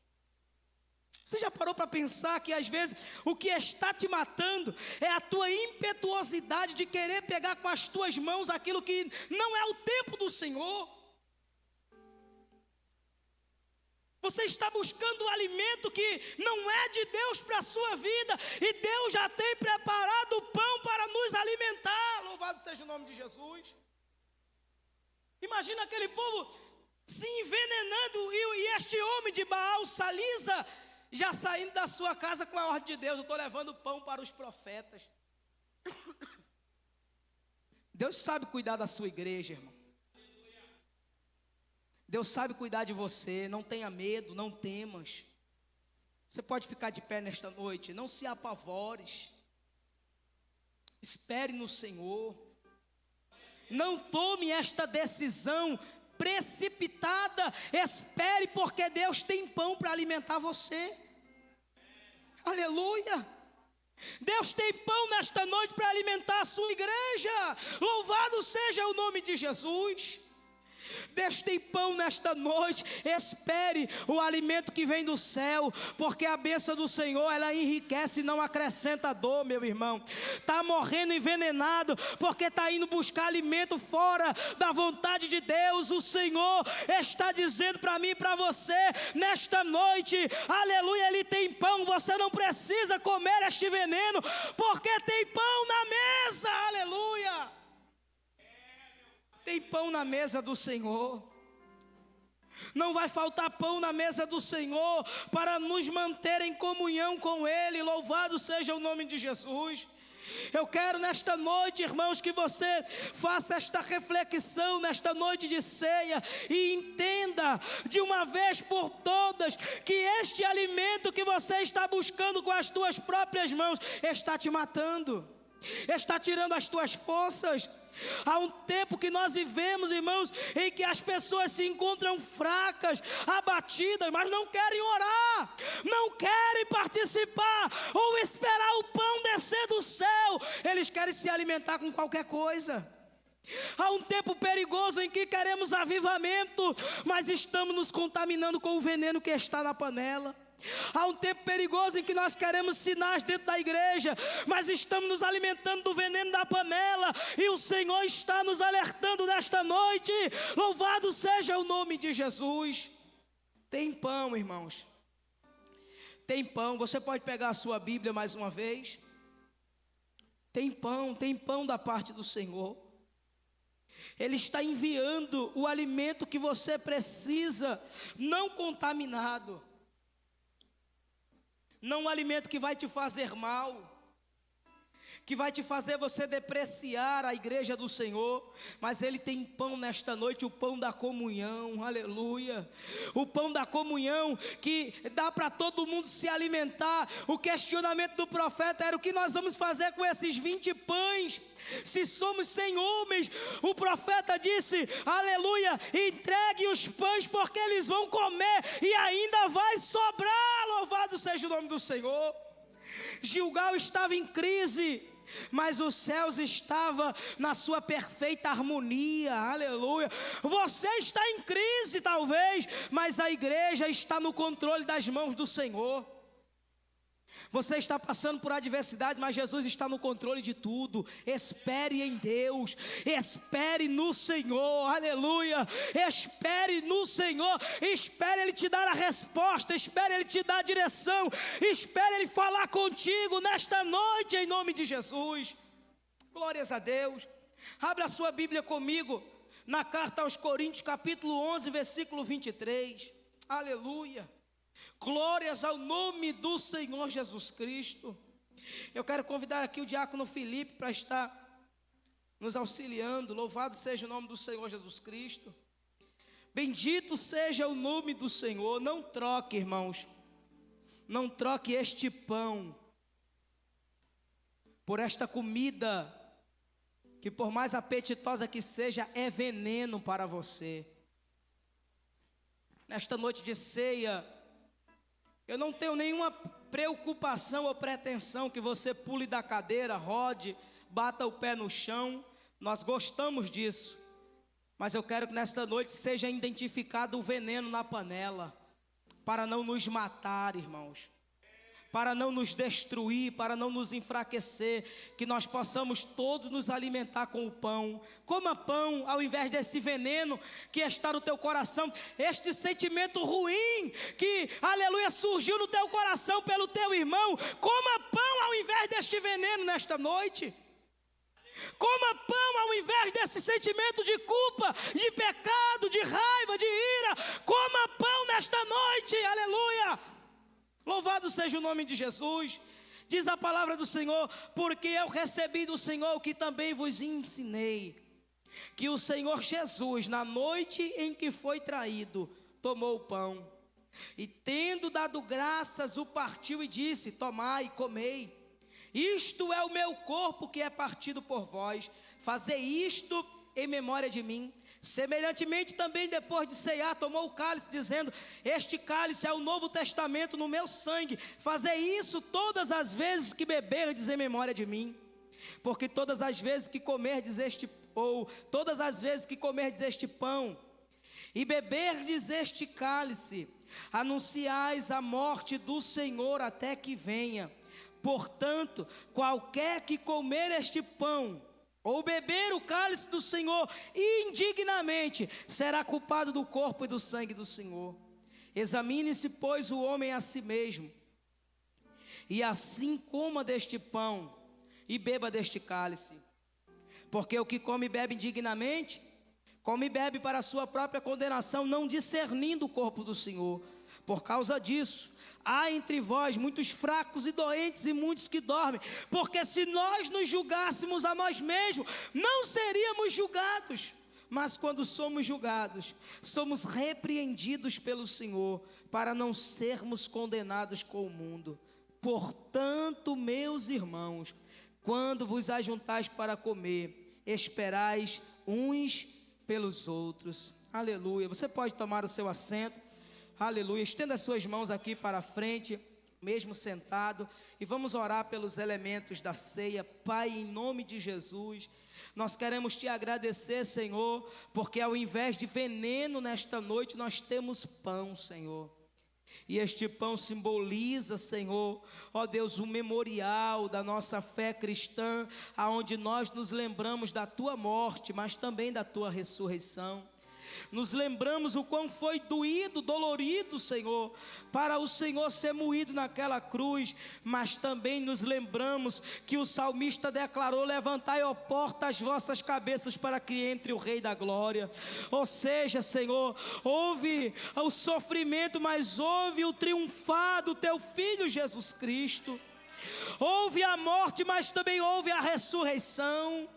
S1: Você já parou para pensar que às vezes o que está te matando é a tua impetuosidade de querer pegar com as tuas mãos aquilo que não é o tempo do Senhor? Você está buscando um alimento que não é de Deus para a sua vida, e Deus já tem preparado o pão para nos alimentar. Louvado seja o nome de Jesus. Imagina aquele povo se envenenando, e este homem de Baal Salisa já saindo da sua casa com a ordem de Deus: eu estou levando pão para os profetas. Deus sabe cuidar da sua igreja, irmão. Deus sabe cuidar de você. Não tenha medo, não temas. Você pode ficar de pé nesta noite. Não se apavores. Espere no Senhor. Não tome esta decisão precipitada. Espere, porque Deus tem pão para alimentar você. Aleluia. Deus tem pão nesta noite para alimentar a sua igreja. Louvado seja o nome de Jesus. Deus tem pão nesta noite. Espere o alimento que vem do céu, porque a bênção do Senhor, ela enriquece e não acrescenta dor, meu irmão. Está morrendo envenenado porque está indo buscar alimento fora da vontade de Deus. O Senhor está dizendo para mim e para você nesta noite: aleluia, Ele tem pão. Você não precisa comer este veneno, porque tem pão na mesa. Aleluia. Tem pão na mesa do Senhor. Não vai faltar pão na mesa do Senhor para nos manter em comunhão com Ele. Louvado seja o nome de Jesus. Eu quero nesta noite, irmãos, que você faça esta reflexão nesta noite de ceia e entenda de uma vez por todas que este alimento que você está buscando com as tuas próprias mãos está te matando, está tirando as tuas forças. Há um tempo que nós vivemos, irmãos, em que as pessoas se encontram fracas, abatidas, mas não querem orar, não querem participar ou esperar o pão descer do céu. Eles querem se alimentar com qualquer coisa. Há um tempo perigoso em que queremos avivamento, mas estamos nos contaminando com o veneno que está na panela. Há um tempo perigoso em que nós queremos sinais dentro da igreja, mas estamos nos alimentando do veneno da panela. E o Senhor está nos alertando nesta noite. Louvado seja o nome de Jesus. Tem pão, irmãos. Tem pão. Você pode pegar a sua Bíblia mais uma vez. Tem pão da parte do Senhor. Ele está enviando o alimento que você precisa, não contaminado. Não um alimento que vai te fazer mal. que vai te fazer você depreciar a igreja do Senhor, mas Ele tem pão nesta noite, o pão da comunhão, aleluia, o pão da comunhão, que dá para todo mundo se alimentar. O questionamento do profeta era: o que nós vamos fazer com esses 20 pães? Se somos 100 homens, o profeta disse, aleluia, entregue os pães, porque eles vão comer, e ainda vai sobrar, louvado seja o nome do Senhor. Gilgal estava em crise, mas os céus estavam na sua perfeita harmonia, aleluia. Você está em crise talvez, mas a igreja está no controle das mãos do Senhor. Você está passando por adversidade, mas Jesus está no controle de tudo. Espere em Deus, espere no Senhor, aleluia. Espere no Senhor, espere Ele te dar a resposta, espere Ele te dar a direção, espere Ele falar contigo nesta noite, em nome de Jesus. Glórias a Deus. Abra a sua Bíblia comigo, na carta aos Coríntios, capítulo 11, versículo 23, aleluia. Glórias ao nome do Senhor Jesus Cristo. Eu quero convidar aqui o diácono Felipe para estar nos auxiliando. Louvado seja o nome do Senhor Jesus Cristo. Bendito seja o nome do Senhor. Não troque, irmãos, não troque este pão por esta comida, que por mais apetitosa que seja, é veneno para você. Nesta noite de ceia, eu não tenho nenhuma preocupação ou pretensão que você pule da cadeira, rode, bata o pé no chão. Nós gostamos disso. Mas eu quero que nesta noite seja identificado o veneno na panela, para não nos matar, irmãos, para não nos destruir, para não nos enfraquecer, que nós possamos todos nos alimentar com o pão. Coma pão ao invés desse veneno que está no teu coração, este sentimento ruim que, aleluia, surgiu no teu coração pelo teu irmão. Coma pão ao invés deste veneno nesta noite. Coma pão ao invés desse sentimento de culpa, de pecado, de raiva, de ira. Coma pão nesta noite, aleluia. Louvado seja o nome de Jesus. Diz a palavra do Senhor: porque eu recebi do Senhor o que também vos ensinei, que o Senhor Jesus, na noite em que foi traído, tomou o pão, e tendo dado graças, o partiu e disse: tomai e comei, isto é o meu corpo que é partido por vós, fazei isto em memória de mim. Semelhantemente também, depois de ceiar, tomou o cálice, dizendo: este cálice é o novo testamento no meu sangue, fazei isso todas as vezes que beberdes em memória de mim. Porque todas as vezes que comerdes este pão e beberdes este cálice, anunciais a morte do Senhor até que venha. Portanto, qualquer que comer este pão ou beber o cálice do Senhor indignamente, será culpado do corpo e do sangue do Senhor. Examine-se, pois, o homem a si mesmo, e assim coma deste pão e beba deste cálice. Porque o que come e bebe indignamente, come e bebe para a sua própria condenação, não discernindo o corpo do Senhor. Por causa disso, há entre vós muitos fracos e doentes e muitos que dormem, porque se nós nos julgássemos a nós mesmos, não seríamos julgados. Mas quando somos julgados, somos repreendidos pelo Senhor, para não sermos condenados com o mundo. Portanto, meus irmãos, quando vos ajuntais para comer, esperais uns pelos outros. Aleluia. Você pode tomar o seu assento. Aleluia, estenda as suas mãos aqui para a frente, mesmo sentado, e vamos orar pelos elementos da ceia. Pai, em nome de Jesus, nós queremos te agradecer, Senhor, porque ao invés de veneno nesta noite, nós temos pão, Senhor. E este pão simboliza, Senhor, ó Deus, o memorial da nossa fé cristã, aonde nós nos lembramos da tua morte, mas também da tua ressurreição. Nos lembramos o quão foi doído, dolorido, Senhor, para o Senhor ser moído naquela cruz. Mas também nos lembramos que o salmista declarou: levantai, ó porta, as vossas cabeças, para que entre o Rei da Glória. Ou seja, Senhor, houve o sofrimento, mas houve o triunfar do teu Filho Jesus Cristo. houve a morte, mas também houve a ressurreição.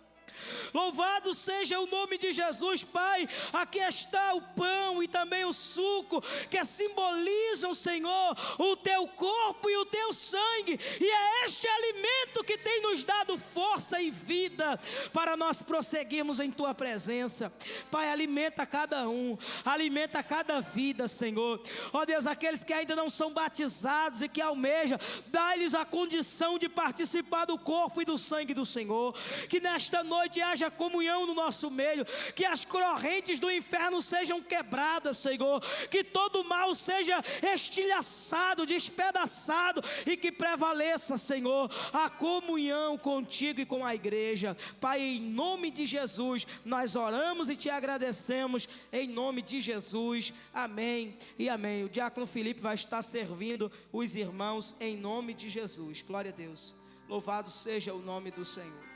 S1: Louvado seja o nome de Jesus, Pai. Aqui está o pão e também o suco, que simbolizam, Senhor, o teu corpo e o teu sangue, e é este alimento que tem nos dado força e vida para nós prosseguirmos em tua presença. Pai, alimenta cada um, alimenta cada vida, Senhor. Ó Deus, aqueles que ainda não são batizados e que almejam, dá-lhes a condição de participar do corpo e do sangue do Senhor. Que nesta noite haja comunhão no nosso meio, que as correntes do inferno sejam quebradas, Senhor, que todo mal seja estilhaçado, despedaçado, e que prevaleça, Senhor, a comunhão contigo e com a igreja. Pai, em nome de Jesus, nós oramos e te agradecemos, em nome de Jesus, amém e amém. O diácono Felipe vai estar servindo os irmãos em nome de Jesus. Glória a Deus, louvado seja o nome do Senhor.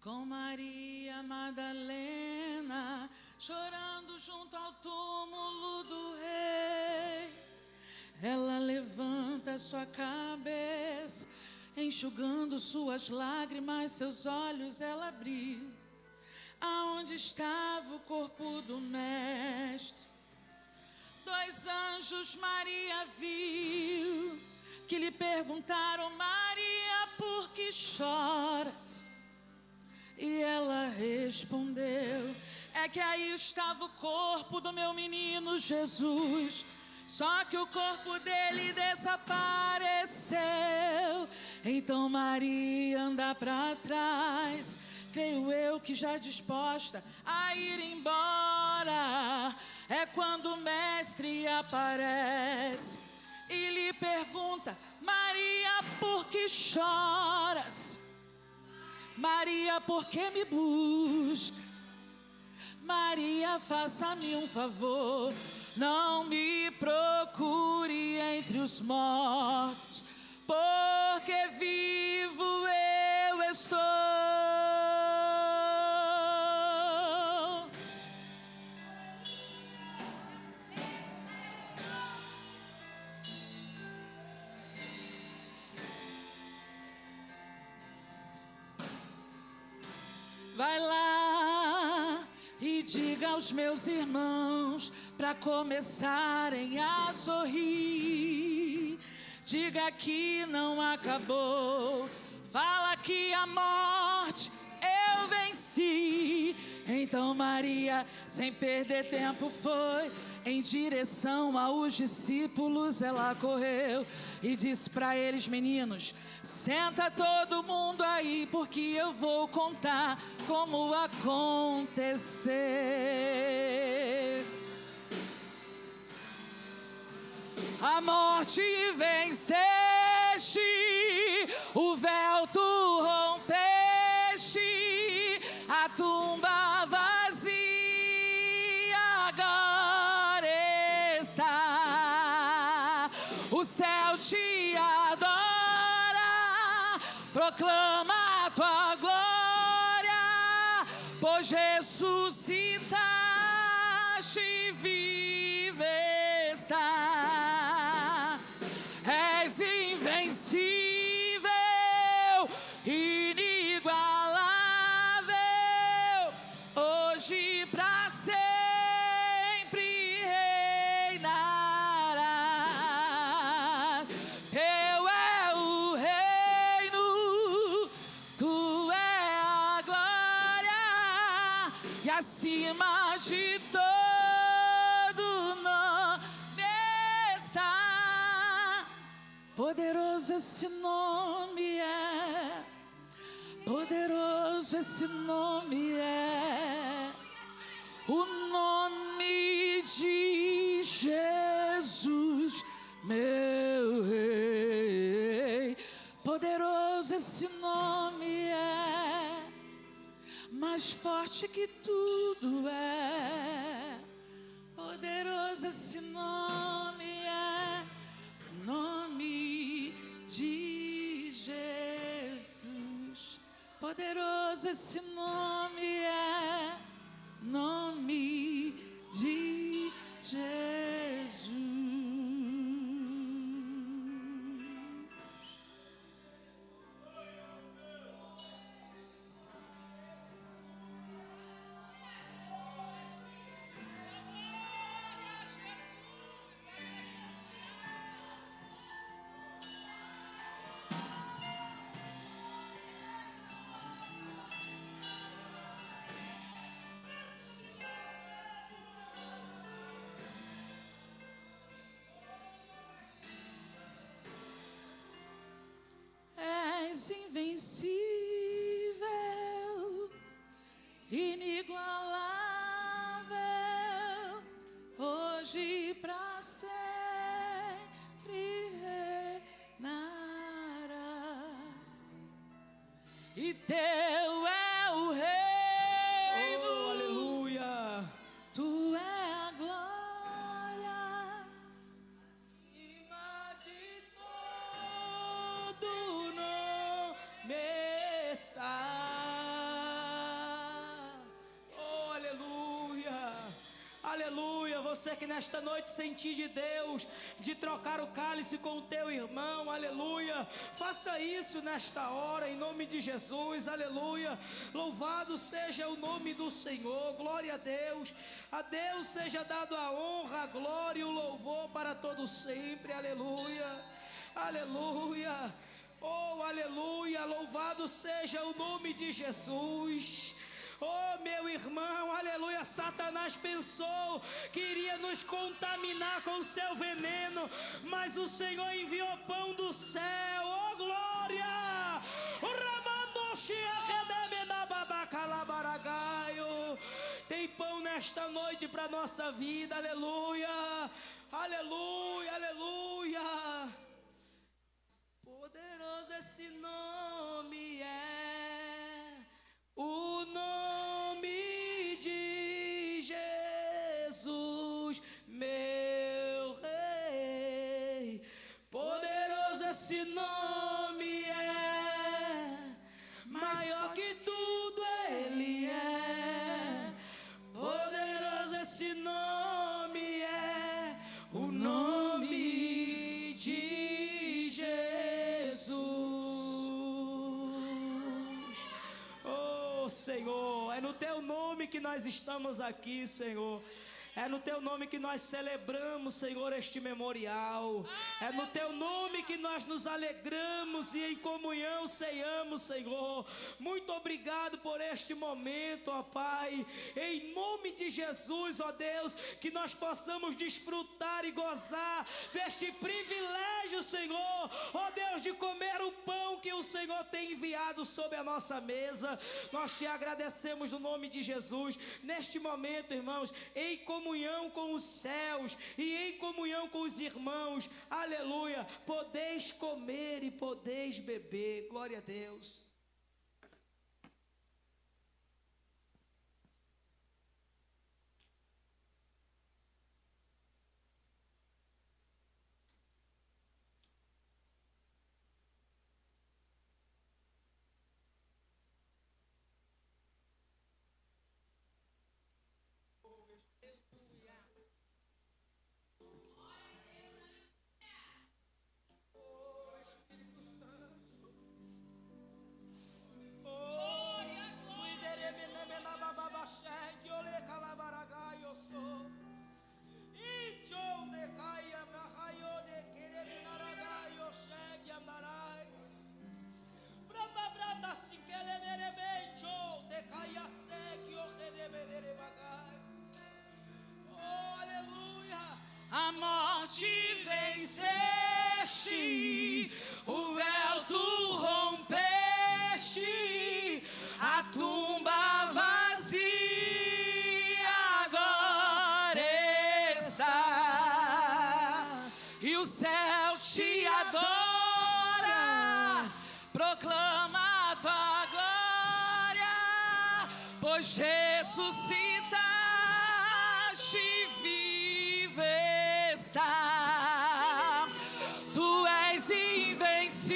S2: Com Maria Madalena, chorando junto ao túmulo do rei, ela levanta sua cabeça, enxugando suas lágrimas, seus olhos ela abriu, aonde estava o corpo do mestre. 2 anjos Maria viu, que lhe perguntaram: Maria, por que choras? E ela respondeu: é que aí estava o corpo do meu menino Jesus, só que o corpo dele desapareceu. Então Maria anda para trás, creio eu que já disposta a ir embora. É quando o mestre aparece e lhe pergunta: Maria, por que choras? Maria, por que me busca? Maria, faça-me um favor, não me procure entre os mortos, porque vivo eu estou. Vai lá e diga aos meus irmãos para começarem a sorrir. Diga que não acabou. Fala que a morte eu venci. Então Maria, sem perder tempo, foi em direção aos discípulos. Ela correu e disse para eles: meninos, senta todo mundo aí, porque eu vou contar como aconteceu. A morte venceste, o véu tu rompeste, a tumba vazia agora está. O céu te adora, proclama a tua glória, pois ressuscitaste e vive está. És invencível, inigualável, hoje pra sempre reinarás. Teu é o reino, tu é a glória, e acima de todo nome está. Poderoso esse nome é, poderoso esse nome é, o nome mais forte que tudo é. Poderoso esse nome é, o nome de Jesus. Poderoso esse nome é, nome de Jesus. És invencível, inigualável, hoje e pra sempre reinará. E teu é o reino,
S1: Oh, aleluia.
S2: tu é a glória.
S1: Acima de todo nome está. Oh, aleluia. Aleluia. Você que nesta noite sentir de Deus, de trocar o cálice com o teu irmão, aleluia. Faça isso nesta hora, em nome de Jesus, aleluia. Louvado seja o nome do Senhor, glória a Deus. A Deus seja dado a honra, a glória e o louvor para todos sempre, aleluia. Aleluia. Oh, aleluia. Louvado seja o nome de Jesus. Oh, meu irmão, aleluia. Satanás pensou que iria nos contaminar com seu veneno, mas o Senhor enviou pão do céu. Oh, glória! Tem pão nesta noite para nossa vida, aleluia. Aleluia, aleluia. Poderoso esse nome é, o nome de Jesus, meu Rei. Poderoso esse nome é, maior que tudo Ele é. Poderoso esse nome é, o nome de Jesus. Oh, Senhor, é no teu nome que nós estamos aqui, Senhor. É no teu nome que nós celebramos, Senhor, este memorial. É no teu nome que nós nos alegramos e em comunhão ceiamos, Senhor. Muito obrigado por este momento, ó Pai. Em nome de Jesus, ó Deus, que nós possamos desfrutar e gozar deste privilégio, Senhor, ó Deus, de comer o pão que o Senhor tem enviado sobre a nossa mesa. Nós te agradecemos no nome de Jesus. Neste momento, irmãos, em comunhão com os céus e em comunhão com os irmãos, aleluia, podeis comer e podeis beber, glória a Deus.
S2: A morte venceste, o véu tu rompeste, a tumba vazia agora está, e o céu te adora, proclama a tua glória, pois ressuscitaste, vivo está. Tu és invencível,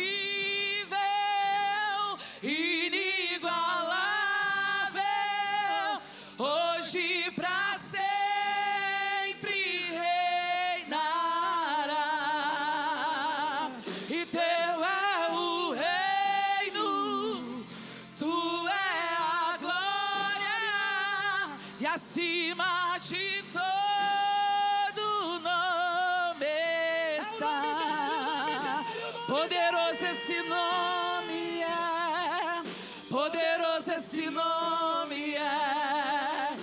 S2: inigualável, hoje pra sempre reinará. E teu é o reino, tu é a glória, e acima de todo nome está. Poderoso esse nome é, poderoso esse nome é,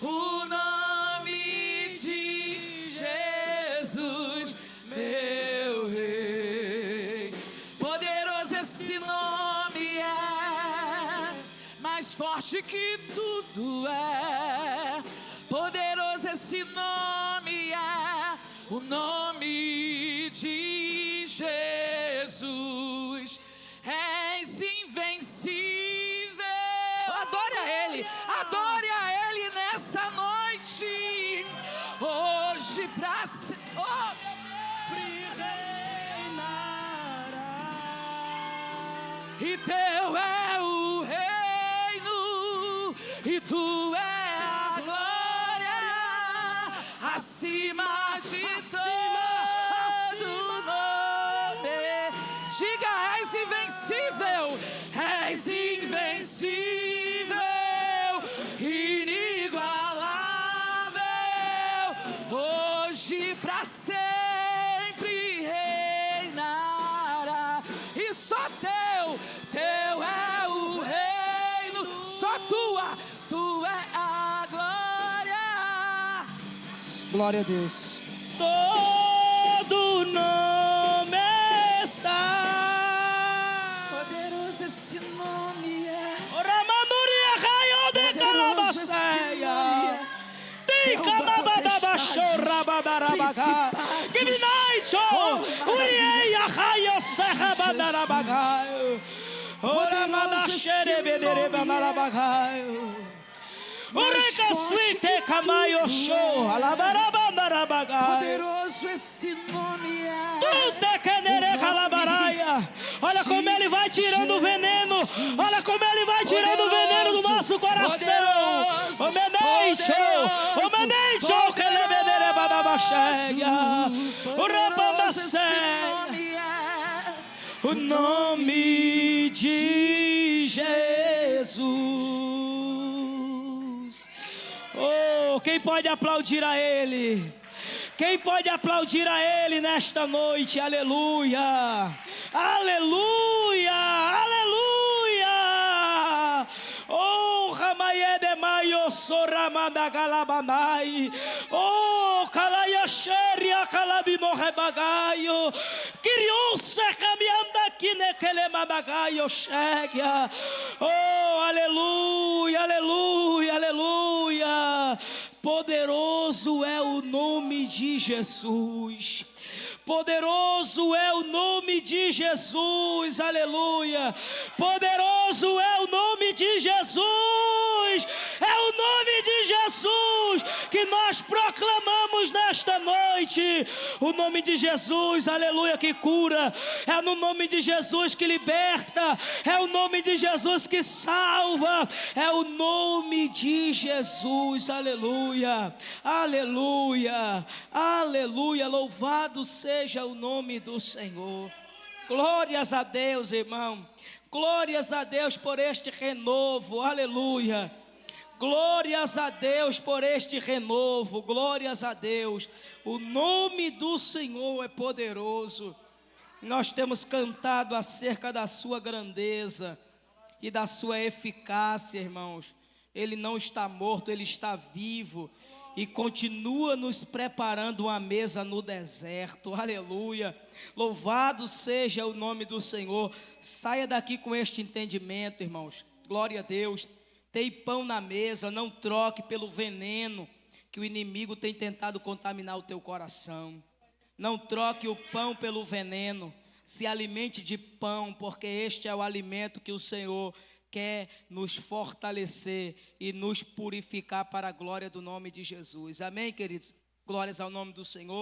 S2: o nome de Jesus, meu Rei. Poderoso esse nome é, mais forte que tudo é. Poderoso esse nome é, o nome de Jesus. És invencível. Adore a Ele nessa noite. Hoje pra e teu é o reino, e tu é a glória, acima de todo nome. Diga, és invencível, és invencível, inigualável, hoje pra sempre reinará. E só teu é o reino, só tua é a glória.
S1: Glória a Deus.
S3: Todo nome está.
S2: Poderoso esse nome é.
S3: Oramanduria raio de
S2: Poderoso esse
S3: calabaceia.
S2: nome é.
S3: Ticababadabachorabadarabaga. Give me night, oh. Uriei raio serra badarabaga. Oramadasherebederebandarabaga. Ureca suite camaio show. Alabarabandarabaga.
S2: Poderoso esse nome é.
S3: Tudo canere calabaraia. Olha como ele vai tirando o veneno. Olha como ele vai tirando o veneno do nosso coração. Homeneicho, que ele bedere badabacheia. O rabandacé. O nome de Jesus. Oh, quem pode aplaudir a Ele? Quem pode aplaudir a Ele nesta noite? Aleluia! Aleluia! Aleluia! Oh, Ramayede Maio Soramada Galabanai. Oh, Kalayasheria Kalabino Rebagaio. Kiriusa caminhando aqui naquele Madagaio Chegia. Oh, aleluia, aleluia, aleluia. Poderoso é o nome de Jesus. Poderoso é o nome de Jesus, aleluia. Poderoso é o nome de Jesus. É o nome de Jesus que nós proclamamos nesta noite. O nome de Jesus, aleluia, que cura. É no nome de Jesus que liberta. É o nome de Jesus que salva. É o nome de Jesus, aleluia. Aleluia, aleluia. Louvado seja o nome do Senhor. Glórias a Deus, irmão. Glórias a Deus por este renovo, aleluia. Glórias a Deus por este renovo, glórias a Deus. O nome do Senhor é poderoso. Nós temos cantado acerca da sua grandeza e da sua eficácia, irmãos. Ele não está morto, ele está vivo e continua nos preparando uma mesa no deserto, aleluia. Louvado seja o nome do Senhor. Saia daqui com este entendimento, irmãos. Glória a Deus. Tem pão na mesa, não troque pelo veneno que o inimigo tem tentado contaminar o teu coração. Não troque o pão pelo veneno. Se alimente de pão, porque este é o alimento que o Senhor
S1: quer nos fortalecer e nos purificar para a glória do nome de Jesus. Amém, queridos? Glórias ao nome do Senhor.